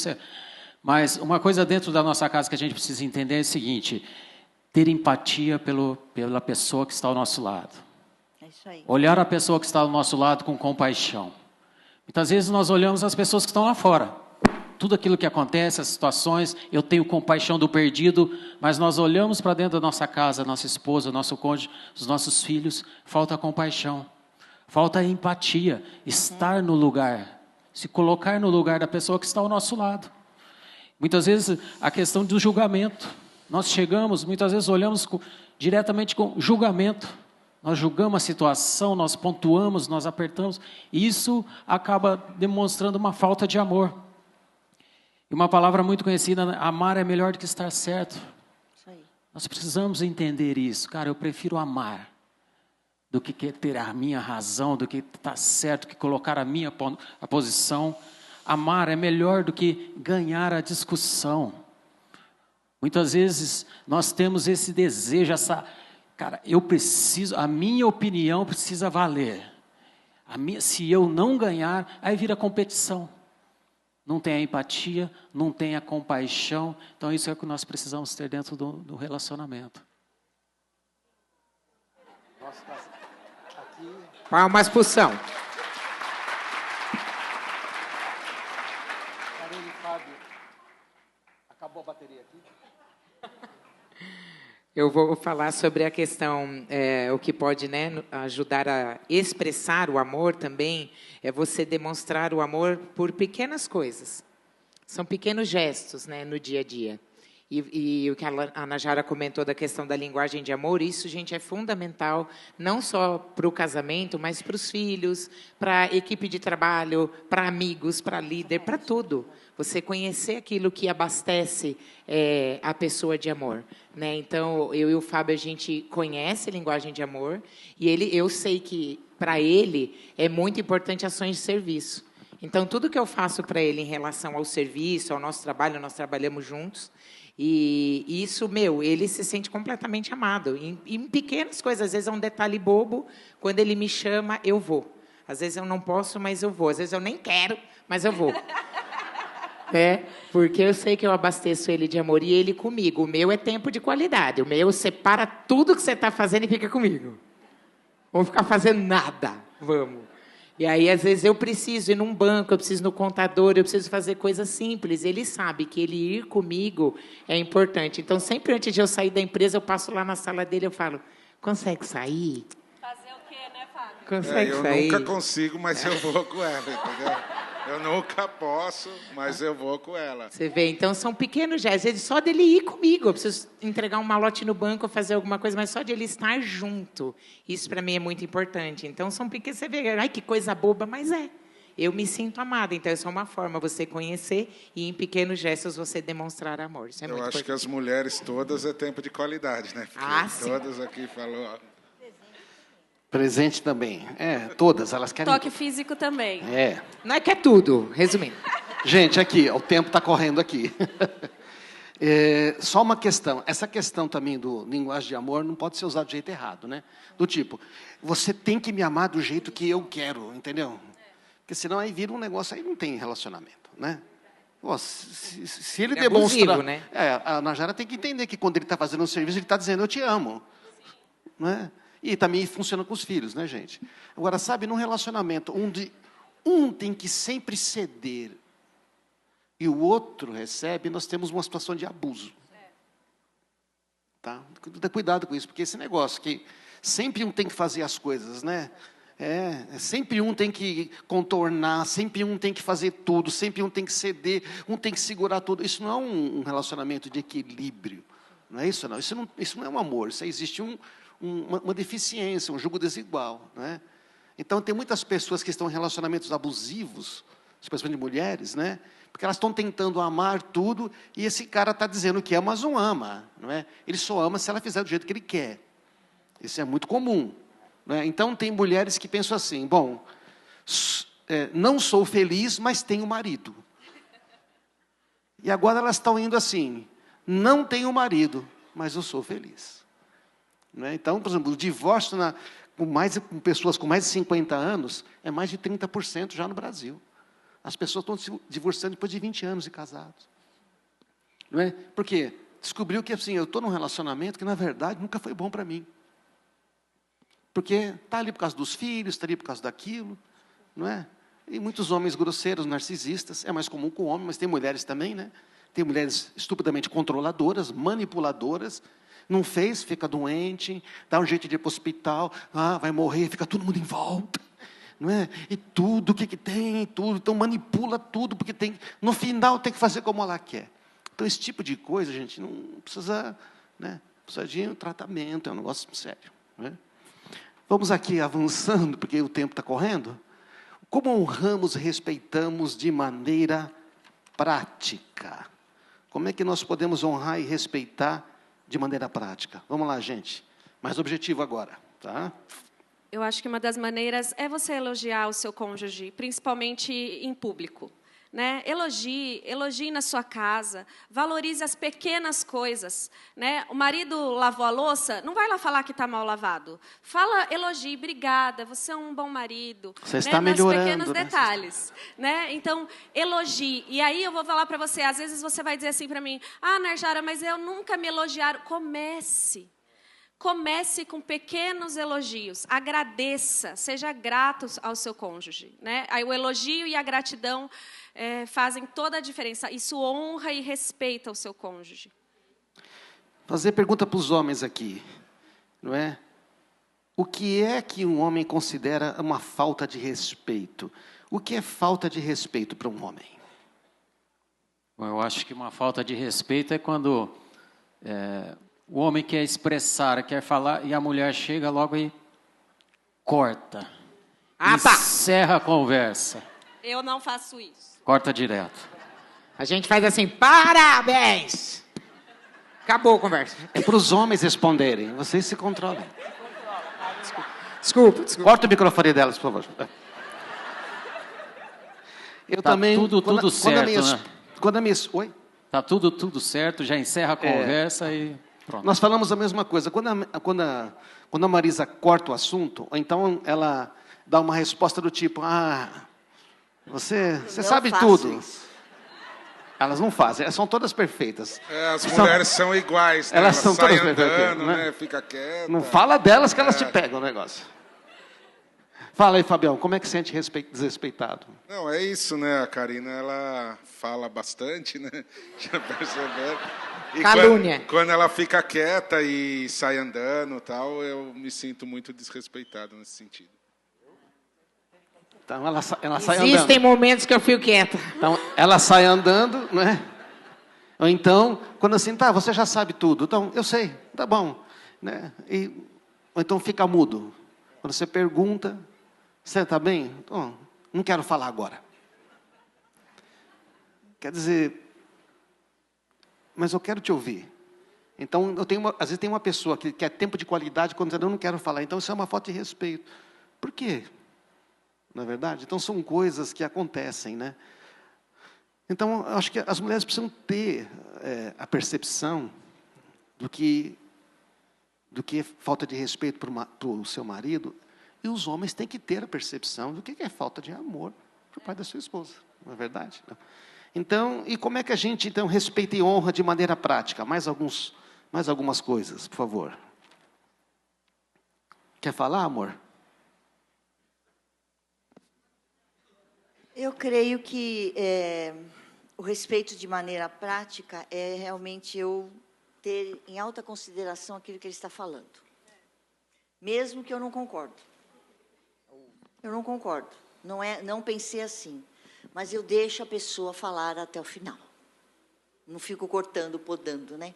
mas uma coisa dentro da nossa casa que a gente precisa entender é o seguinte: ter empatia pela pessoa que está ao nosso lado.
É isso aí.
Olhar a pessoa que está ao nosso lado com compaixão. Muitas vezes nós olhamos as pessoas que estão lá fora. Tudo aquilo que acontece, as situações, eu tenho compaixão do perdido, mas nós olhamos para dentro da nossa casa, nossa esposa, nosso cônjuge, os nossos filhos, falta compaixão, falta empatia, estar no lugar, se colocar no lugar da pessoa que está ao nosso lado. Muitas vezes a questão do julgamento. Nós chegamos, muitas vezes olhamos diretamente com julgamento. Nós julgamos a situação, nós pontuamos, nós apertamos. E isso acaba demonstrando uma falta de amor. E uma palavra muito conhecida, amar é melhor do que estar certo.
Isso aí.
Nós precisamos entender isso. Cara, eu prefiro amar do que ter a minha razão, do que estar certo, que colocar a posição. Amar é melhor do que ganhar a discussão. Muitas vezes nós temos esse desejo, a minha opinião precisa valer. Se eu não ganhar, aí vira competição. Não tem a empatia, não tem a compaixão. Então isso é o que nós precisamos ter dentro do relacionamento.
Palmas pro São.
Acabou a bateria aqui?
Eu vou falar sobre a questão, o que pode, né, ajudar a expressar o amor também, é você demonstrar o amor por pequenas coisas. São pequenos gestos, né, no dia a dia. E o que a Najara comentou da questão da linguagem de amor, isso, gente, é fundamental, não só para o casamento, mas para os filhos, para a equipe de trabalho, para amigos, para líder, para tudo. Você conhecer aquilo que abastece a pessoa de amor. Né? Então, eu e o Fábio, a gente conhece a linguagem de amor, e eu sei que, para ele, é muito importante ações de serviço. Então, tudo que eu faço para ele em relação ao serviço, ao nosso trabalho, nós trabalhamos juntos, e isso, ele se sente completamente amado. Em pequenas coisas, às vezes é um detalhe bobo, quando ele me chama, eu vou. Às vezes eu não posso, mas eu vou. Às vezes eu nem quero, mas eu vou. Porque eu sei que eu abasteço ele de amor e ele comigo. O meu é tempo de qualidade. O meu separa tudo que você está fazendo e fica comigo. Vamos ficar fazendo nada. Vamos. E aí, às vezes, eu preciso ir num banco, eu preciso ir no contador, eu preciso fazer coisas simples. Ele sabe que ele ir comigo é importante. Então, sempre antes de eu sair da empresa, eu passo lá na sala dele e eu falo, consegue sair?
Fazer o quê, né, Fábio?
Consegue
eu
sair?
Nunca consigo, mas eu vou com ela, entendeu? Eu nunca posso, mas eu vou com ela.
Você vê, então são pequenos gestos. Às vezes só dele ir comigo. Eu preciso entregar um malote no banco, fazer alguma coisa, mas só de ele estar junto. Isso para mim é muito importante. Então são pequenos, você vê, ai que coisa boba, mas é. eu me sinto amada. Então, essa é uma forma você conhecer e, em pequenos gestos, você demonstrar amor. Isso é
Eu
muito
acho que as mulheres todas é tempo de qualidade, né? Porque
sim.
todas aqui falou... ó.
Presente também. Todas, elas querem...
Toque físico também.
Não é que é tudo, resumindo.
Gente, aqui, o tempo está correndo aqui. Só uma questão. Essa questão também do linguagem de amor não pode ser usada do jeito errado, né? Do tipo, você tem que me amar do jeito que eu quero, entendeu? Porque senão aí vira um negócio, aí não tem relacionamento, né? Pô, se ele demonstra...
abusivo, né?
A Najara tem que entender que quando ele está fazendo um serviço, ele está dizendo, eu te amo. Não é? E também funciona com os filhos, né, gente? Agora, sabe, num relacionamento onde um tem que sempre ceder e o outro recebe, nós temos uma situação de abuso. Tá? Cuidado com isso, porque esse negócio que sempre um tem que fazer as coisas, né? Sempre um tem que contornar, sempre um tem que fazer tudo, sempre um tem que ceder, um tem que segurar tudo. Isso não é um relacionamento de equilíbrio. Não é isso, não. Isso não é um amor, isso existe uma deficiência, um jugo desigual. Né? Então, tem muitas pessoas que estão em relacionamentos abusivos, especialmente mulheres, né? Porque elas estão tentando amar tudo, e esse cara está dizendo que ama, mas não ama. Não é? Ele só ama se ela fizer do jeito que ele quer. Isso é muito comum. Né? Então, tem mulheres que pensam assim, bom, não sou feliz, mas tenho marido. E agora elas estão indo assim, não tenho marido, mas eu sou feliz. Né? Então, por exemplo, o divórcio com pessoas com mais de 50 anos é mais de 30% já no Brasil. As pessoas estão se divorciando depois de 20 anos de casados. Não é? Por quê? Descobriu que assim, eu estou num relacionamento que, na verdade, nunca foi bom para mim. Porque está ali por causa dos filhos, está ali por causa daquilo. Não é? E muitos homens grosseiros, narcisistas, é mais comum com homem, mas tem mulheres também, né? Tem mulheres estupidamente controladoras, manipuladoras. Não fez, fica doente, dá um jeito de ir para o hospital, vai morrer, fica todo mundo em volta. Não é? E tudo, o que tem, tudo. Então manipula tudo, porque no final tem que fazer como ela quer. Então esse tipo de coisa, gente, não precisa, né? Precisa de um tratamento, é um negócio sério. Né? Vamos aqui avançando, porque o tempo está correndo. Como honramos e respeitamos de maneira prática? Como é que nós podemos honrar e respeitar de maneira prática? Vamos lá, gente. Mais objetivo agora, tá?
Eu acho que uma das maneiras é você elogiar o seu cônjuge, principalmente em público. Né? Elogie na sua casa, valorize as pequenas coisas. Né? O marido lavou a louça, não vai lá falar que está mal lavado. Elogie, obrigada, você é um bom marido.
Você está melhorando.
Nos pequenos detalhes. Né? Então, elogie. E aí eu vou falar para você, às vezes você vai dizer assim para mim, Narjara, mas eu nunca me elogiaram. Comece com pequenos elogios, agradeça, seja grato ao seu cônjuge. Né? Aí o elogio e a gratidão fazem toda a diferença. Isso honra e respeita o seu cônjuge.
Fazer pergunta para os homens aqui, não é? O que é que um homem considera uma falta de respeito? O que é falta de respeito para um homem?
Bom, eu acho que uma falta de respeito é quando o homem quer expressar, quer falar, e a mulher chega logo e corta. Encerra a conversa.
Eu não faço isso.
Corta direto.
A gente faz assim, parabéns! Acabou a conversa.
É para os homens responderem, vocês se controlam.
Desculpa.
Corta o microfone delas, por favor. Eu
tá
também...
tudo certo, né?
Oi?
Tá tudo certo, já encerra a conversa e pronto.
Nós falamos a mesma coisa. Quando a Marisa corta o assunto, ou então ela dá uma resposta do tipo, você sabe tudo.
Isso.
Elas não fazem, elas são todas perfeitas.
As mulheres são iguais, né?
Elas são todas
andando,
perfeitas,
né? Fica quieta.
Não fala delas que elas te pegam o negócio. Fala aí, Fabião, como é que sente desrespeitado?
Não, é isso, né? A Karina, ela fala bastante, né? Já perceberam? E
Calúnia.
Quando ela fica quieta e sai andando e tal, eu me sinto muito desrespeitado nesse sentido.
Então, ela sai andando.
Existem momentos que eu fico quieta.
Então, ela sai andando, não é? Ou então, quando assim, você já sabe tudo. Então, eu sei, tá bom. Né? Ou então fica mudo. Quando você pergunta, você está bem? Então, Não quero falar agora. Quer dizer, mas eu quero te ouvir. Então, às vezes tem uma pessoa que quer tempo de qualidade quando eu não quero falar. Então, isso é uma falta de respeito. Por quê? Não é verdade? Então, são coisas que acontecem, né? Então, eu acho que as mulheres precisam ter a percepção do que é falta de respeito para o seu marido. E os homens têm que ter a percepção do que é falta de amor para o pai da sua esposa. Não é verdade? Não. Então, e como é que a gente, então, respeita e honra de maneira prática? Mais algumas coisas, por favor. Quer falar, amor?
Eu creio que o respeito de maneira prática é realmente eu ter em alta consideração aquilo que ele está falando. Mesmo que eu não concordo. Eu não concordo. Não pensei assim. Mas eu deixo a pessoa falar até o final. Não fico cortando, podando, né?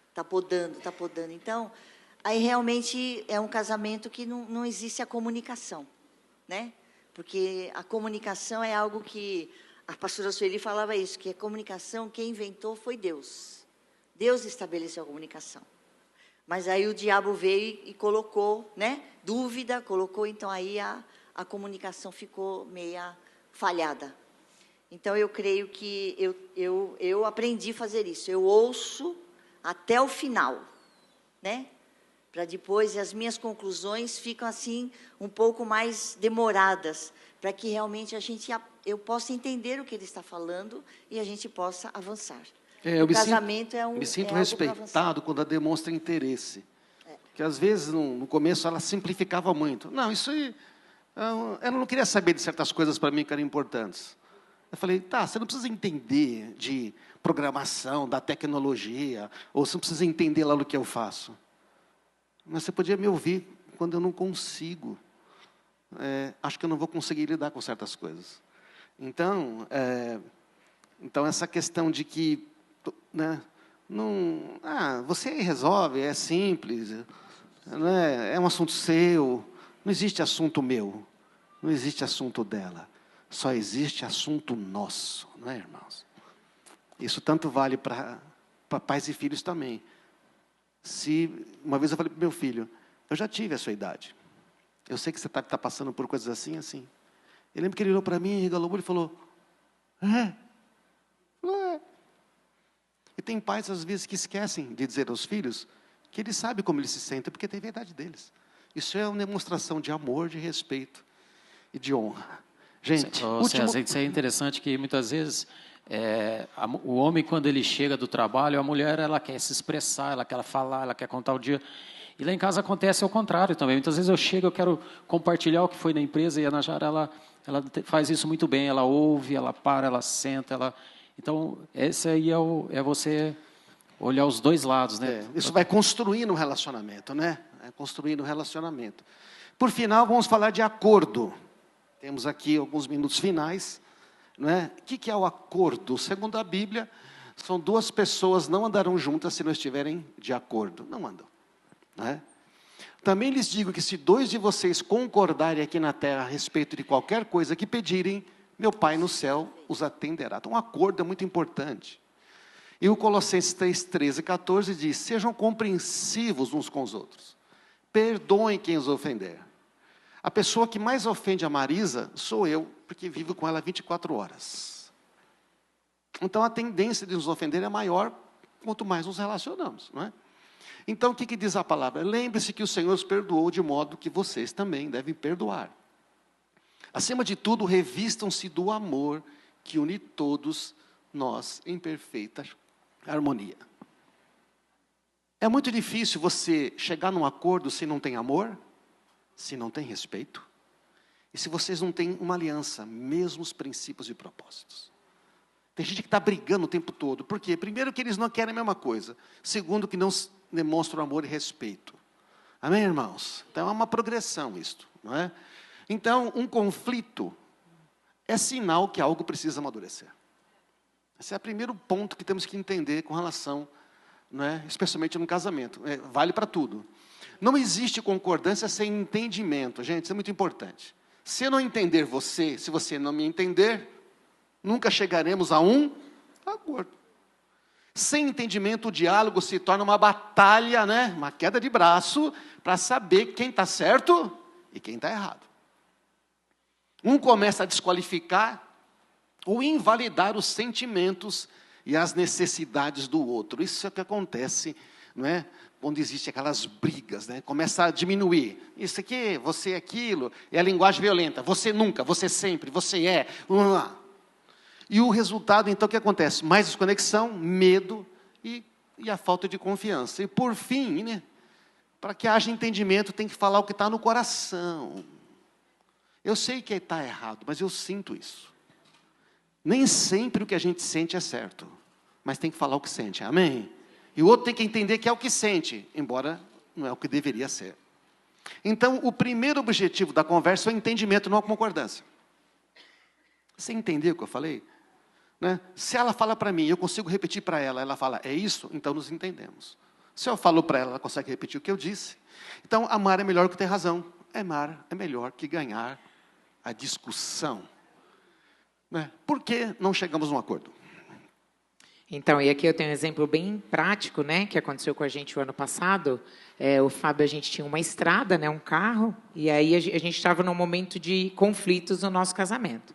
Está podando. Então, aí realmente é um casamento que não existe a comunicação, né? Porque a comunicação é algo que a pastora Sueli falava isso, que a comunicação, quem inventou foi Deus. Deus estabeleceu a comunicação. Mas aí o diabo veio e colocou, né? Dúvida, colocou, então aí a comunicação ficou meia falhada. Então, eu creio que eu aprendi a fazer isso. Eu ouço até o final, né? Para depois, as minhas conclusões ficam assim, um pouco mais demoradas, para que realmente eu possa entender o que ele está falando e a gente possa avançar. O casamento
me sinto respeitado quando ela demonstra interesse. Porque, às vezes, no começo, ela simplificava muito. Não, isso aí... Ela não queria saber de certas coisas para mim que eram importantes. Eu falei, tá, você não precisa entender de programação, da tecnologia, ou você não precisa entender lá o que eu faço. Mas você podia me ouvir quando eu não consigo. Acho que eu não vou conseguir lidar com certas coisas. Então essa questão de que, né, você resolve, é simples, né, é um assunto seu, não existe assunto meu, não existe assunto dela. Só existe assunto nosso, não é, irmãos? Isso tanto vale para pais e filhos também. Uma vez eu falei para o meu filho, eu já tive a sua idade. Eu sei que você está passando por coisas assim, assim. Eu lembro que ele olhou para mim, regalou o olho e falou, E tem pais, às vezes, que esquecem de dizer aos filhos que eles sabem como eles se sentem, porque tem a idade deles. Isso é uma demonstração de amor, de respeito e de honra. Gente,
César, isso é interessante que muitas vezes o homem, quando ele chega do trabalho, a mulher ela quer se expressar, ela quer falar, ela quer contar o dia. E lá em casa acontece ao contrário também. Muitas vezes eu chego, eu quero compartilhar o que foi na empresa, e a Najara, ela faz isso muito bem. Ela ouve, ela para, ela senta. Então, esse aí é você olhar os dois lados, né?
Isso vai construindo um relacionamento, né? Construindo um relacionamento. Por final, vamos falar de acordo. Temos aqui alguns minutos finais. Não é? O que é o acordo? Segundo a Bíblia, são duas pessoas não andarão juntas se não estiverem de acordo. Não andam. Não é? Também lhes digo que se dois de vocês concordarem aqui na terra a respeito de qualquer coisa que pedirem, meu Pai no céu os atenderá. Então, um acordo é muito importante. E o Colossenses 3, 13 e 14 diz, sejam compreensivos uns com os outros. Perdoem quem os ofender. A pessoa que mais ofende a Marisa sou eu, porque vivo com ela 24 horas. Então, a tendência de nos ofender é maior quanto mais nos relacionamos, não é? Então, o que diz a palavra? Lembre-se que o Senhor os perdoou de modo que vocês também devem perdoar. Acima de tudo, revistam-se do amor que une todos nós em perfeita harmonia. É muito difícil você chegar num acordo se não tem amor, se não tem respeito, e se vocês não têm uma aliança, mesmos princípios e propósitos. Tem gente que está brigando o tempo todo. Por quê? Primeiro, que eles não querem a mesma coisa. Segundo, que não demonstram amor e respeito. Amém, irmãos? Então, é uma progressão isto, não é? Então, um conflito é sinal que algo precisa amadurecer. Esse é o primeiro ponto que temos que entender com relação, não é? Especialmente no casamento. Vale para tudo. Não existe concordância sem entendimento, gente, isso é muito importante. Se eu não entender você, se você não me entender, nunca chegaremos a um acordo. Sem entendimento, o diálogo se torna uma batalha, né? Uma queda de braço, para saber quem está certo e quem está errado. Um começa a desqualificar ou invalidar os sentimentos e as necessidades do outro. Isso é o que acontece, não é? Quando existem aquelas brigas, né? Começa a diminuir. Isso aqui, você é aquilo, é a linguagem violenta. Você nunca, você sempre, você é. E o resultado, então, o que acontece? Mais desconexão, medo e a falta de confiança. E por fim, né? Para que haja entendimento, tem que falar o que está no coração. Eu sei que está errado, mas eu sinto isso. Nem sempre o que a gente sente é certo, mas tem que falar o que sente, amém? E o outro tem que entender que é o que sente, embora não é o que deveria ser. Então, o primeiro objetivo da conversa é o entendimento, não a concordância. Você entendeu o que eu falei? Né? Se ela fala para mim, eu consigo repetir para ela, ela fala, é isso? Então nos entendemos. Se eu falo para ela, ela consegue repetir o que eu disse. Então, amar é melhor que ter razão. Amar é melhor que ganhar a discussão. Né? Por que não chegamos a um acordo?
Então, e aqui eu tenho um exemplo bem prático, né, que aconteceu com a gente o ano passado. O Fábio, a gente tinha uma estrada, né, um carro, e aí a gente estava num momento de conflitos no nosso casamento.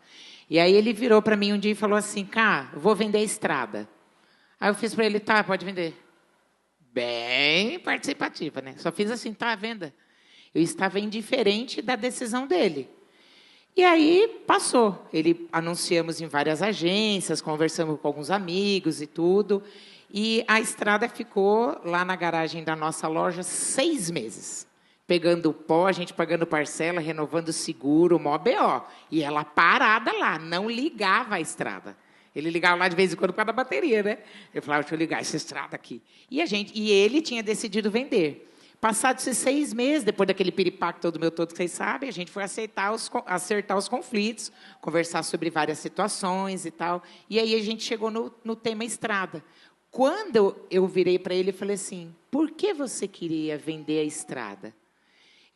E aí ele virou para mim um dia e falou assim, eu vou vender a estrada. Aí eu fiz para ele, tá, pode vender. Bem participativa, né? Só fiz assim, tá, venda. Eu estava indiferente da decisão dele. E aí passou. Anunciamos em várias agências, conversamos com alguns amigos e tudo. E a estrada ficou lá na garagem da nossa loja 6 meses. Pegando pó, a gente pagando parcela, renovando seguro, mó BO. E ela parada lá, não ligava a estrada. Ele ligava lá de vez em quando por causa da bateria, né? Eu falava, deixa eu ligar essa estrada aqui. E ele tinha decidido vender. Passados esses 6 meses, depois daquele piripaque todo meu todo que vocês sabem, a gente foi acertar os conflitos, conversar sobre várias situações e tal. E aí a gente chegou no tema estrada. Quando eu virei para ele e falei assim, por que você queria vender a estrada?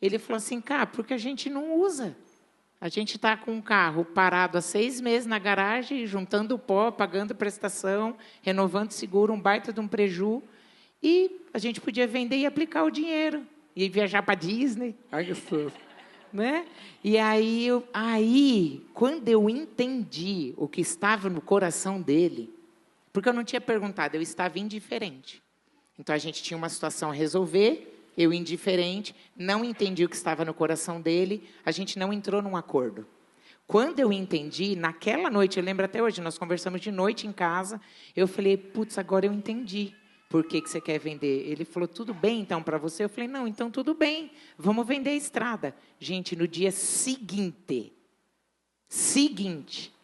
Ele falou assim, porque a gente não usa. A gente está com um carro parado há 6 meses na garagem, juntando pó, pagando prestação, renovando seguro, um baita de um preju. E a gente podia vender e aplicar o dinheiro. E viajar para a Disney. Ai, que susto. Né? E aí, quando eu entendi o que estava no coração dele, porque eu não tinha perguntado, eu estava indiferente. Então, a gente tinha uma situação a resolver, eu indiferente, não entendi o que estava no coração dele, a gente não entrou num acordo. Quando eu entendi, naquela noite, eu lembro até hoje, nós conversamos de noite em casa, eu falei, putz, agora eu entendi. Por que você quer vender? Ele falou, tudo bem, então, para você? Eu falei, não, então tudo bem, vamos vender a estrada. Gente, no dia seguinte,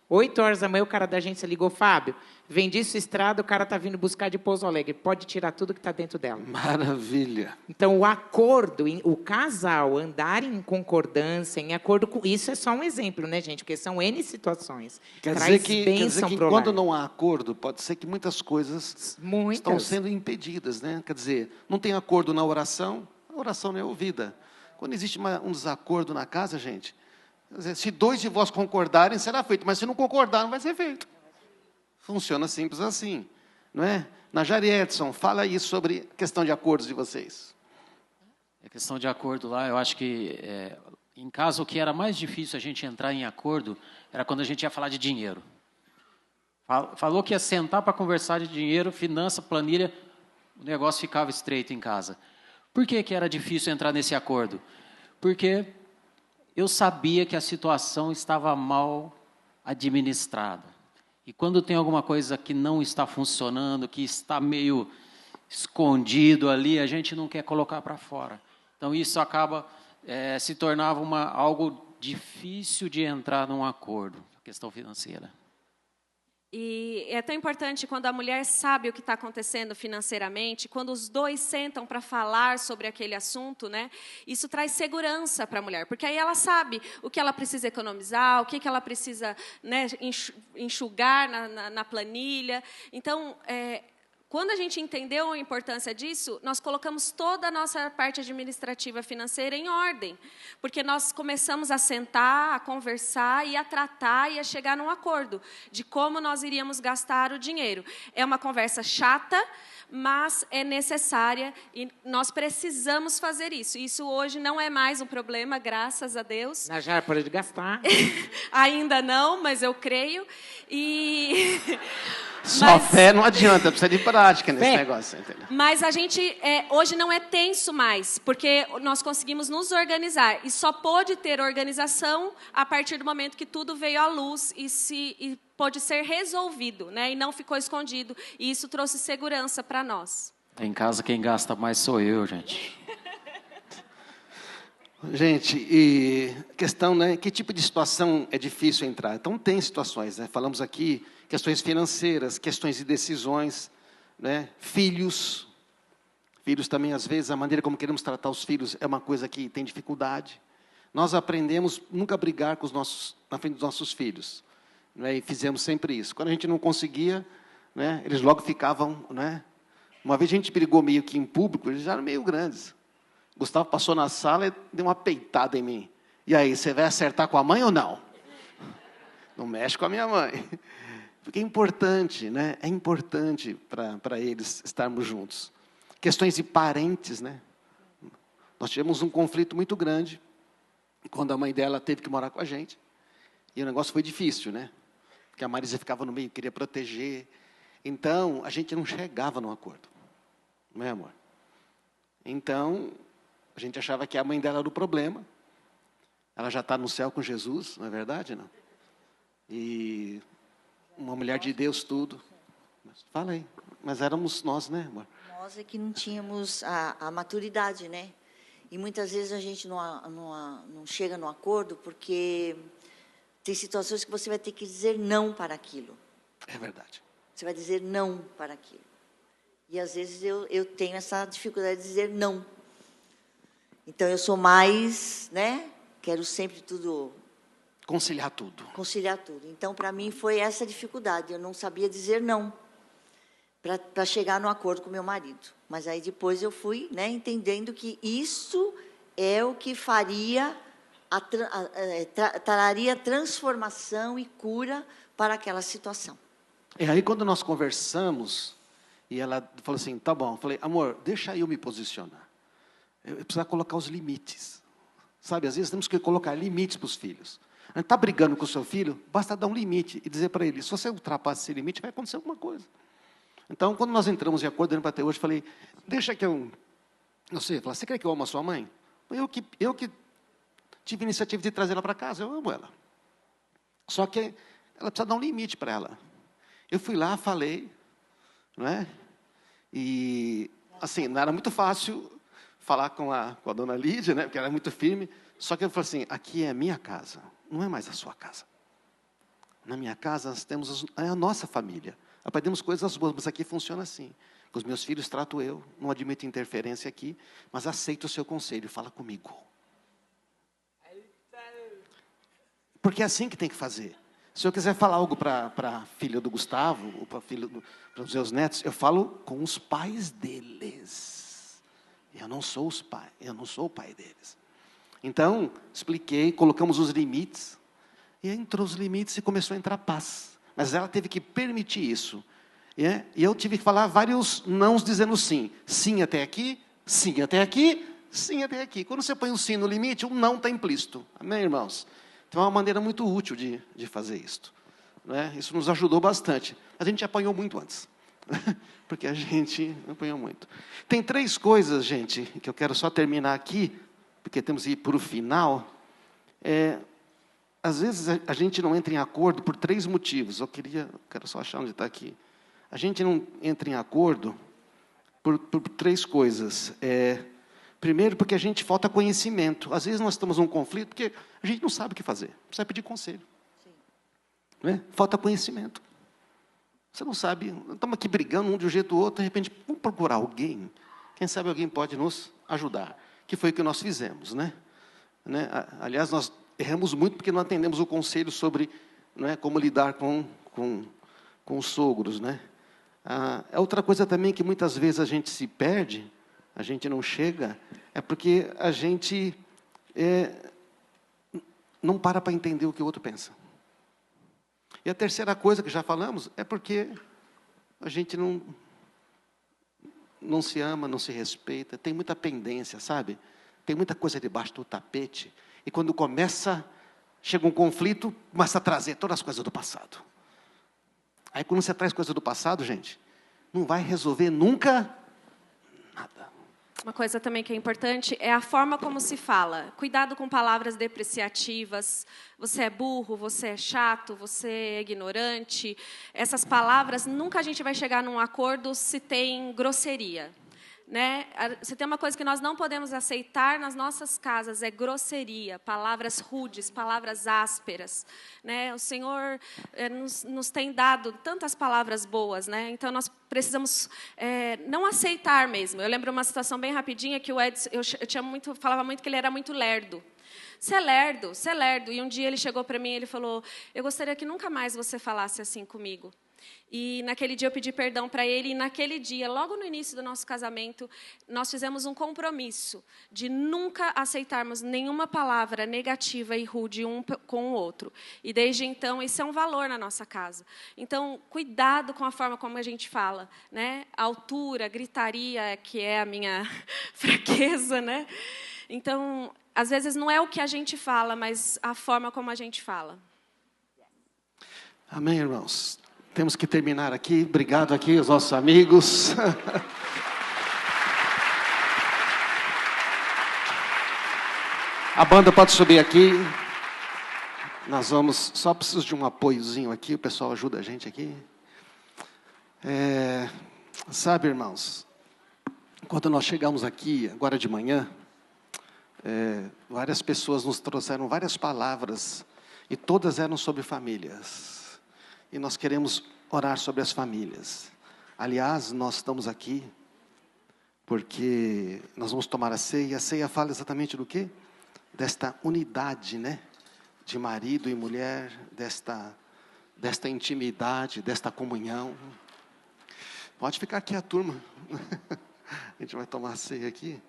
8 horas da manhã, o cara da agência ligou, Fábio, vendi sua estrada, o cara está vindo buscar de Pouso Alegre, pode tirar tudo que está dentro dela.
Maravilha.
Então, o acordo, o casal andar em concordância, em acordo com... Isso é só um exemplo, né, gente? Porque são N situações.
Quer dizer que quando não há acordo, pode ser que muitas coisas estão sendo impedidas, né? Quer dizer, não tem acordo na oração, a oração não é ouvida. Quando existe um desacordo na casa, gente, quer dizer, se 2 de vós concordarem, será feito, mas se não concordar, não vai ser feito. Funciona simples assim, não é? Najari Edson, fala aí sobre a questão de acordos de vocês.
A questão de acordo lá, eu acho que, em caso, o que era mais difícil a gente entrar em acordo era quando a gente ia falar de dinheiro. Falou que ia sentar para conversar de dinheiro, finança, planilha, o negócio ficava estreito em casa. Por que era difícil entrar nesse acordo? Porque eu sabia que a situação estava mal administrada. E quando tem alguma coisa que não está funcionando, que está meio escondido ali, a gente não quer colocar para fora. Então, isso acaba, se tornava algo difícil de entrar num acordo, a questão financeira.
E é tão importante quando a mulher sabe o que está acontecendo financeiramente, quando os dois sentam para falar sobre aquele assunto, né? Isso traz segurança para a mulher, porque aí ela sabe o que ela precisa economizar, o que ela precisa, né, enxugar na planilha. Então, Quando a gente entendeu a importância disso, nós colocamos toda a nossa parte administrativa financeira em ordem, porque nós começamos a sentar, a conversar e a tratar e a chegar num acordo de como nós iríamos gastar o dinheiro. É uma conversa chata, mas é necessária e nós precisamos fazer isso. Isso hoje não é mais um problema, graças a Deus.
Já parou de gastar.
Ainda não, mas eu creio.
Só fé não adianta, precisa de prática nesse negócio. Entendeu?
Mas a gente hoje não é tenso mais, porque nós conseguimos nos organizar. E só pôde ter organização a partir do momento que tudo veio à luz e pôde ser resolvido, né? E não ficou escondido. E isso trouxe segurança para nós.
Em casa quem gasta mais sou eu, gente.
Gente, e questão, né? Que tipo de situação é difícil entrar? Então, tem situações, né? Falamos aqui questões financeiras, questões de decisões, né? Filhos também, às vezes, a maneira como queremos tratar os filhos é uma coisa que tem dificuldade. Nós aprendemos nunca a brigar com na frente dos nossos filhos, né? E fizemos sempre isso. Quando a gente não conseguia, né? Eles logo ficavam, né? Uma vez a gente brigou meio que em público, eles já eram meio grandes. Gustavo passou na sala e deu uma peitada em mim. E aí, você vai acertar com a mãe ou não? Não mexe com a minha mãe. Porque é importante, né? É importante para eles estarmos juntos. Questões de parentes, né? Nós tivemos um conflito muito grande quando a mãe dela teve que morar com a gente. E o negócio foi difícil, né? Porque a Marisa ficava no meio, queria proteger. Então, a gente não chegava num acordo. Não é, amor? Então, a gente achava que a mãe dela era o problema. Ela já está no céu com Jesus, não é verdade, não? E uma mulher de Deus, tudo. Fala aí. Mas éramos nós, né, amor?
Nós é que não tínhamos a maturidade, né? E muitas vezes a gente não chega no acordo porque tem situações que você vai ter que dizer não para aquilo.
É verdade.
Você vai dizer não para aquilo. E às vezes eu tenho essa dificuldade de dizer não. Então eu sou mais, né? Quero sempre tudo.
Conciliar tudo.
Conciliar tudo. Então, para mim, foi essa dificuldade. Eu não sabia dizer não para chegar no acordo com meu marido. Mas aí depois eu fui, né, entendendo que isso é o que faria, traria transformação e cura para aquela situação.
E aí, quando nós conversamos, e ela falou assim, tá bom. Eu falei, amor, deixa eu me posicionar. Eu preciso colocar os limites. Sabe, às vezes temos que colocar limites para os filhos. A gente está brigando com o seu filho, basta dar um limite e dizer para ele, se você ultrapassa esse limite, vai acontecer alguma coisa. Então, quando nós entramos em acordo, para até hoje, falei, deixa que eu sei, você quer que eu amo a sua mãe? Eu que tive a iniciativa de trazer ela para casa, eu amo ela. Só que ela precisa dar um limite para ela. Eu fui lá, falei, não é? E, assim, não era muito fácil falar com a dona Lídia, né? Porque ela é muito firme. Só que eu falei assim, aqui é a minha casa, não é mais a sua casa. Na minha casa, nós temos a nossa família. Aprendemos coisas boas, mas aqui funciona assim. Com os meus filhos trato eu, não admito interferência aqui, mas aceito o seu conselho, fala comigo. Porque é assim que tem que fazer. Se eu quiser falar algo para a filha do Gustavo, ou para os meus netos, eu falo com os pais deles. Eu não sou o pai deles. Então, expliquei, colocamos os limites, e entrou os limites e começou a entrar paz. Mas ela teve que permitir isso. E eu tive que falar vários nãos dizendo sim. Sim até aqui, sim até aqui, sim até aqui. Quando você põe um sim no limite, um não está implícito. Amém, irmãos? Então, é uma maneira muito útil de fazer isto. Né? Isso nos ajudou bastante. A gente apanhou muito antes. Porque a gente apanhou muito. Tem 3 coisas, gente, que eu quero só terminar aqui, porque temos que ir para o final. Às vezes a gente não entra em acordo por 3 motivos. Quero só achar onde está aqui. A gente não entra em acordo por 3 coisas. Primeiro, porque a gente falta conhecimento. Às vezes nós estamos num conflito porque a gente não sabe o que fazer. Precisa pedir conselho. Né? Falta conhecimento. Você não sabe. Estamos aqui brigando um de um jeito ou outro. De repente, vamos procurar alguém. Quem sabe alguém pode nos ajudar. Que foi o que nós fizemos. Né? Aliás, nós erramos muito porque não atendemos o conselho sobre, né, como lidar com os sogros. Né? É outra coisa também que muitas vezes a gente se perde, a gente não chega, é porque a gente não para entender o que o outro pensa. E a terceira coisa que já falamos é porque a gente não se ama, não se respeita, tem muita pendência, sabe? Tem muita coisa debaixo do tapete. E quando chega um conflito, começa a trazer todas as coisas do passado. Aí quando você traz coisa do passado, gente, não vai resolver nunca nada.
Uma coisa também que é importante é a forma como se fala. Cuidado com palavras depreciativas. Você é burro, você é chato, você é ignorante. Essas palavras, nunca a gente vai chegar num acordo se tem grosseria. Né? Se tem uma coisa que nós não podemos aceitar nas nossas casas, é grosseria, palavras rudes, palavras ásperas. Né? O Senhor nos tem dado tantas palavras boas, né? Então nós precisamos não aceitar mesmo. Eu lembro uma situação bem rapidinha que o Edson, eu falava muito que ele era muito lerdo. Você é lerdo, você é lerdo. E um dia ele chegou para mim e ele falou, eu gostaria que nunca mais você falasse assim comigo. E naquele dia eu pedi perdão para ele, e naquele dia, logo no início do nosso casamento, nós fizemos um compromisso de nunca aceitarmos nenhuma palavra negativa e rude um com o outro. E desde então, isso é um valor na nossa casa. Então, cuidado com a forma como a gente fala. Né? A altura, gritaria, que é a minha fraqueza. Né? Então, às vezes não é o que a gente fala, mas a forma como a gente fala.
Amém, irmãos? Temos que terminar aqui. Obrigado aqui aos nossos amigos. A banda pode subir aqui. Nós vamos... Só preciso de um apoiozinho aqui. O pessoal ajuda a gente aqui. Sabe, irmãos, quando nós chegamos aqui, agora de manhã, várias pessoas nos trouxeram várias palavras. E todas eram sobre famílias. E nós queremos orar sobre as famílias. Aliás, nós estamos aqui porque nós vamos tomar a ceia. E a ceia fala exatamente do quê? Desta unidade, né? De marido e mulher, desta intimidade, desta comunhão. Pode ficar aqui a turma. A gente vai tomar a ceia aqui.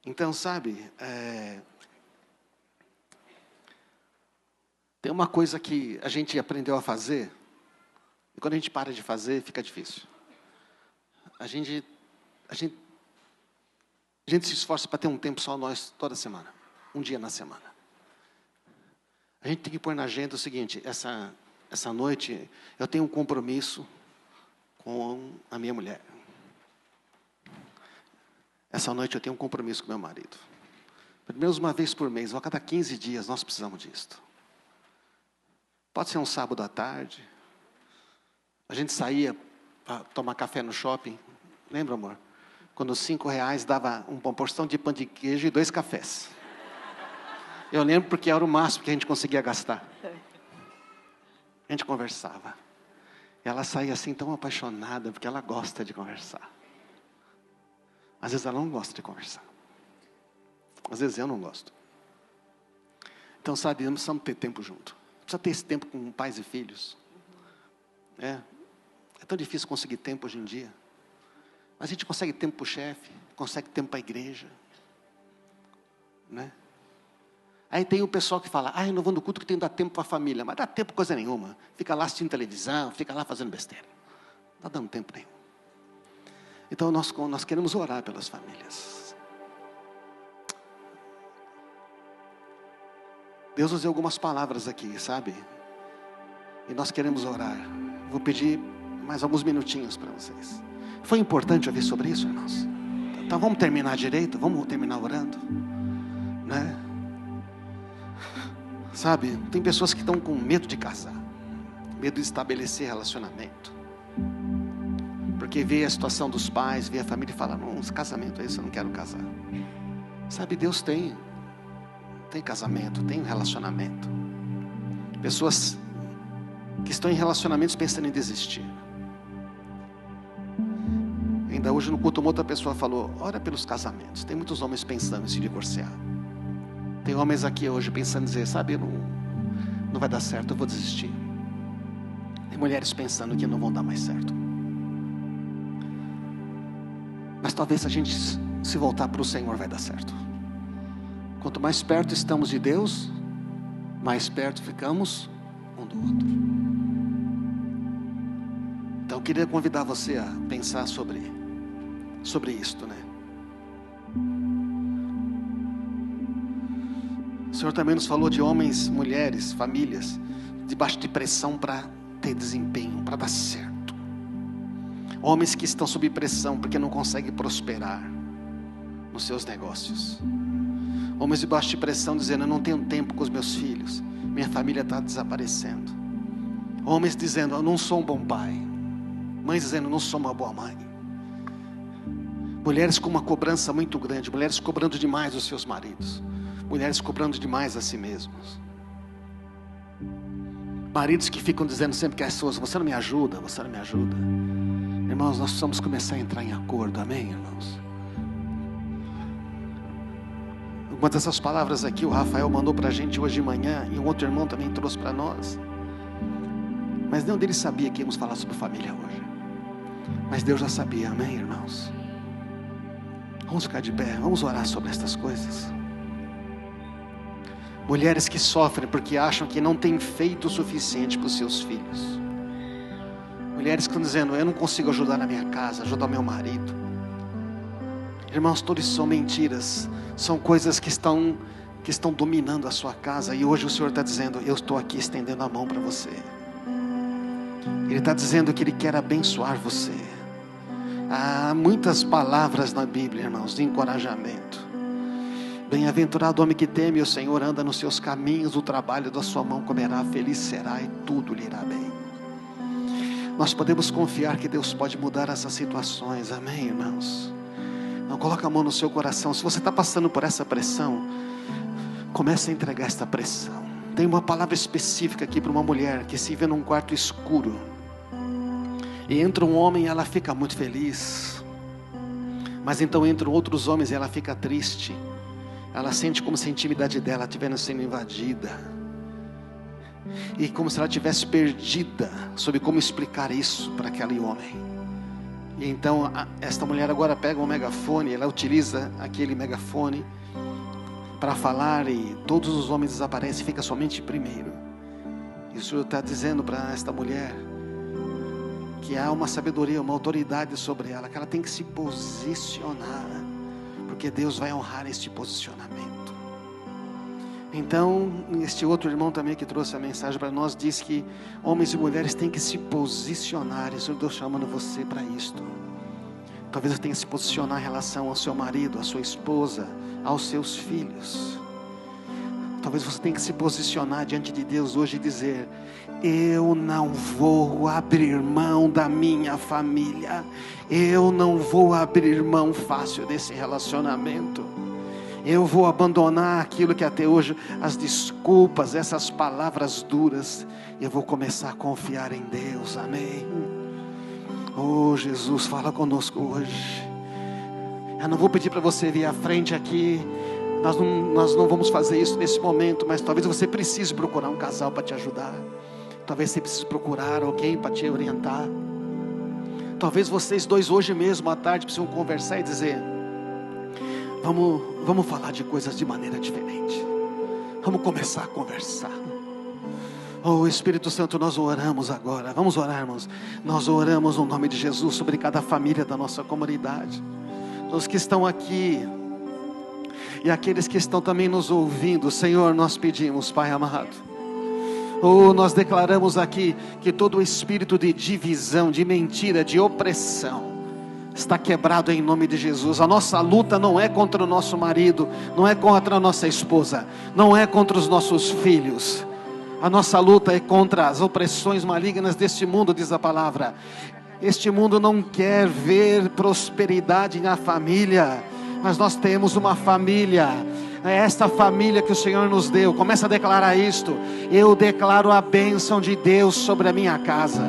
Então, sabe... Tem uma coisa que a gente aprendeu a fazer, e quando a gente para de fazer, fica difícil. A gente se esforça para ter um tempo só nós toda semana, um dia na semana. A gente tem que pôr na agenda o seguinte, essa noite eu tenho um compromisso com a minha mulher. Essa noite eu tenho um compromisso com meu marido. Pelo menos uma vez por mês, ou a cada 15 dias, nós precisamos disso. Pode ser um sábado à tarde. A gente saía para tomar café no shopping. Lembra, amor? Quando R$5 dava uma porção de pão de queijo e 2 cafés. Eu lembro porque era o máximo que a gente conseguia gastar. A gente conversava. E ela saía assim tão apaixonada, porque ela gosta de conversar. Às vezes ela não gosta de conversar. Às vezes eu não gosto. Então, sabe, nós precisamos ter tempo junto. Precisa ter esse tempo com pais e filhos. É tão difícil conseguir tempo hoje em dia. Mas a gente consegue tempo para o chefe, consegue tempo para a igreja. Né? Aí tem o pessoal que fala, eu não vou no culto que tem que dar tempo para a família. Mas dá tempo coisa nenhuma. Fica lá assistindo televisão, fica lá fazendo besteira. Não está dando tempo nenhum. Então nós queremos orar pelas famílias. Deus nos deu algumas palavras aqui, sabe? E nós queremos orar. Vou pedir mais alguns minutinhos para vocês. Foi importante ouvir sobre isso, irmãos? Então vamos terminar direito? Vamos terminar orando? Né? Sabe, tem pessoas que estão com medo de casar. Medo de estabelecer relacionamento. Porque vê a situação dos pais, vê a família e fala, não, esse casamento é esse, eu não quero casar. Sabe, Deus tem casamento, tem relacionamento. Pessoas que estão em relacionamentos pensando em desistir. Ainda hoje no culto uma outra pessoa falou, ora pelos casamentos. Tem muitos homens pensando em se divorciar. Tem homens aqui hoje pensando em dizer, sabe, não vai dar certo, eu vou desistir. Tem mulheres pensando que não vão dar mais certo. Mas talvez se a gente se voltar para o Senhor vai dar certo. Quanto mais perto estamos de Deus, mais perto ficamos um do outro. Então eu queria convidar você a pensar sobre isto, né? O Senhor também nos falou de homens, mulheres, famílias debaixo de pressão para ter desempenho, para dar certo. Homens que estão sob pressão porque não conseguem prosperar nos seus negócios. Homens debaixo de pressão dizendo: eu não tenho tempo com os meus filhos, minha família está desaparecendo. Homens dizendo: eu não sou um bom pai. Mães dizendo: eu não sou uma boa mãe. Mulheres com uma cobrança muito grande, mulheres cobrando demais os seus maridos, mulheres cobrando demais a si mesmos. Maridos que ficam dizendo sempre que as suas: você não me ajuda, você não me ajuda. Irmãos, nós precisamos começar a entrar em acordo, amém, irmãos? Algumas dessas palavras aqui o Rafael mandou para a gente hoje de manhã, e um outro irmão também trouxe para nós. Mas nenhum deles sabia que íamos falar sobre família hoje. Mas Deus já sabia, amém, irmãos? Vamos ficar de pé, vamos orar sobre estas coisas. Mulheres que sofrem porque acham que não têm feito o suficiente para os seus filhos. Mulheres que estão dizendo: eu não consigo ajudar na minha casa, ajudar o meu marido. Irmãos, todos são mentiras. São coisas que estão dominando a sua casa. E hoje o Senhor está dizendo: eu estou aqui estendendo a mão para você. Ele está dizendo que Ele quer abençoar você. Há muitas palavras na Bíblia, irmãos, de encorajamento. Bem-aventurado o homem que teme o Senhor, anda nos seus caminhos, o trabalho da sua mão comerá, feliz será e tudo lhe irá bem. Nós podemos confiar que Deus pode mudar essas situações, amém, irmãos? Não, coloca a mão no seu coração. Se você está passando por essa pressão, comece a entregar esta pressão. Tem uma palavra específica aqui para uma mulher que se vê num quarto escuro, e entra um homem e ela fica muito feliz, mas então entram outros homens e ela fica triste. Ela sente como se a intimidade dela estivesse sendo invadida, e como se ela estivesse perdida sobre como explicar isso para aquele homem. E então esta mulher agora pega um megafone, ela utiliza aquele megafone para falar, e todos os homens desaparecem, fica somente primeiro. E o Senhor está dizendo para esta mulher que há uma sabedoria, uma autoridade sobre ela, que ela tem que se posicionar, porque Deus vai honrar este posicionamento. Então, este outro irmão também que trouxe a mensagem para nós, diz que homens e mulheres têm que se posicionar. E o Senhor está chamando você para isto. Talvez você tenha que se posicionar em relação ao seu marido, à sua esposa, aos seus filhos. Talvez você tenha que se posicionar diante de Deus hoje e dizer: eu não vou abrir mão da minha família, eu não vou abrir mão fácil desse relacionamento. Eu vou abandonar aquilo que até hoje, as desculpas, essas palavras duras, e eu vou começar a confiar em Deus, amém? Oh Jesus, fala conosco hoje. Eu não vou pedir para você vir à frente aqui, nós não vamos fazer isso nesse momento, mas talvez você precise procurar um casal para te ajudar. Talvez você precise procurar alguém para te orientar. Talvez vocês dois hoje mesmo à tarde precisam conversar e dizer: vamos falar de coisas de maneira diferente. Vamos começar a conversar. Oh Espírito Santo, nós oramos agora. Vamos orar, irmãos. Nós oramos no nome de Jesus sobre cada família da nossa comunidade, os que estão aqui e aqueles que estão também nos ouvindo. Senhor, nós pedimos, Pai amado, nós declaramos aqui que todo o espírito de divisão, de mentira, de opressão está quebrado em nome de Jesus. A nossa luta não é contra o nosso marido, não é contra a nossa esposa, não é contra os nossos filhos. A nossa luta é contra as opressões malignas deste mundo, diz a palavra. Este mundo não quer ver prosperidade na família, mas nós temos uma família. É esta família que o Senhor nos deu. Começa a declarar isto: eu declaro a bênção de Deus sobre a minha casa.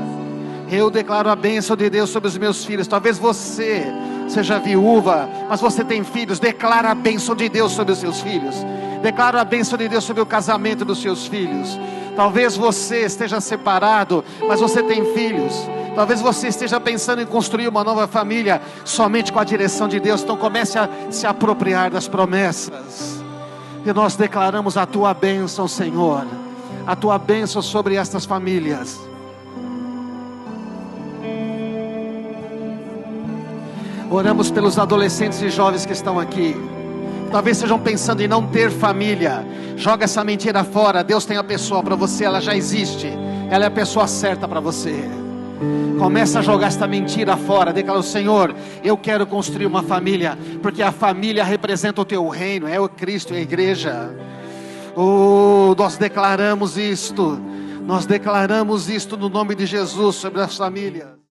Eu declaro a bênção de Deus sobre os meus filhos. Talvez você seja viúva, mas você tem filhos. Declara a bênção de Deus sobre os seus filhos. Declara a bênção de Deus sobre o casamento dos seus filhos. Talvez você esteja separado, mas você tem filhos. Talvez você esteja pensando em construir uma nova família somente com a direção de Deus. Então comece a se apropriar das promessas. E nós declaramos a tua bênção, Senhor. A tua bênção sobre estas famílias. Oramos pelos adolescentes e jovens que estão aqui. Talvez estejam pensando em não ter família. Joga essa mentira fora. Deus tem a pessoa para você, ela já existe. Ela é a pessoa certa para você. Começa a jogar esta mentira fora. Declara: Senhor, eu quero construir uma família, porque a família representa o teu reino, é o Cristo e a igreja. Nós declaramos isto. Nós declaramos isto no nome de Jesus sobre as famílias.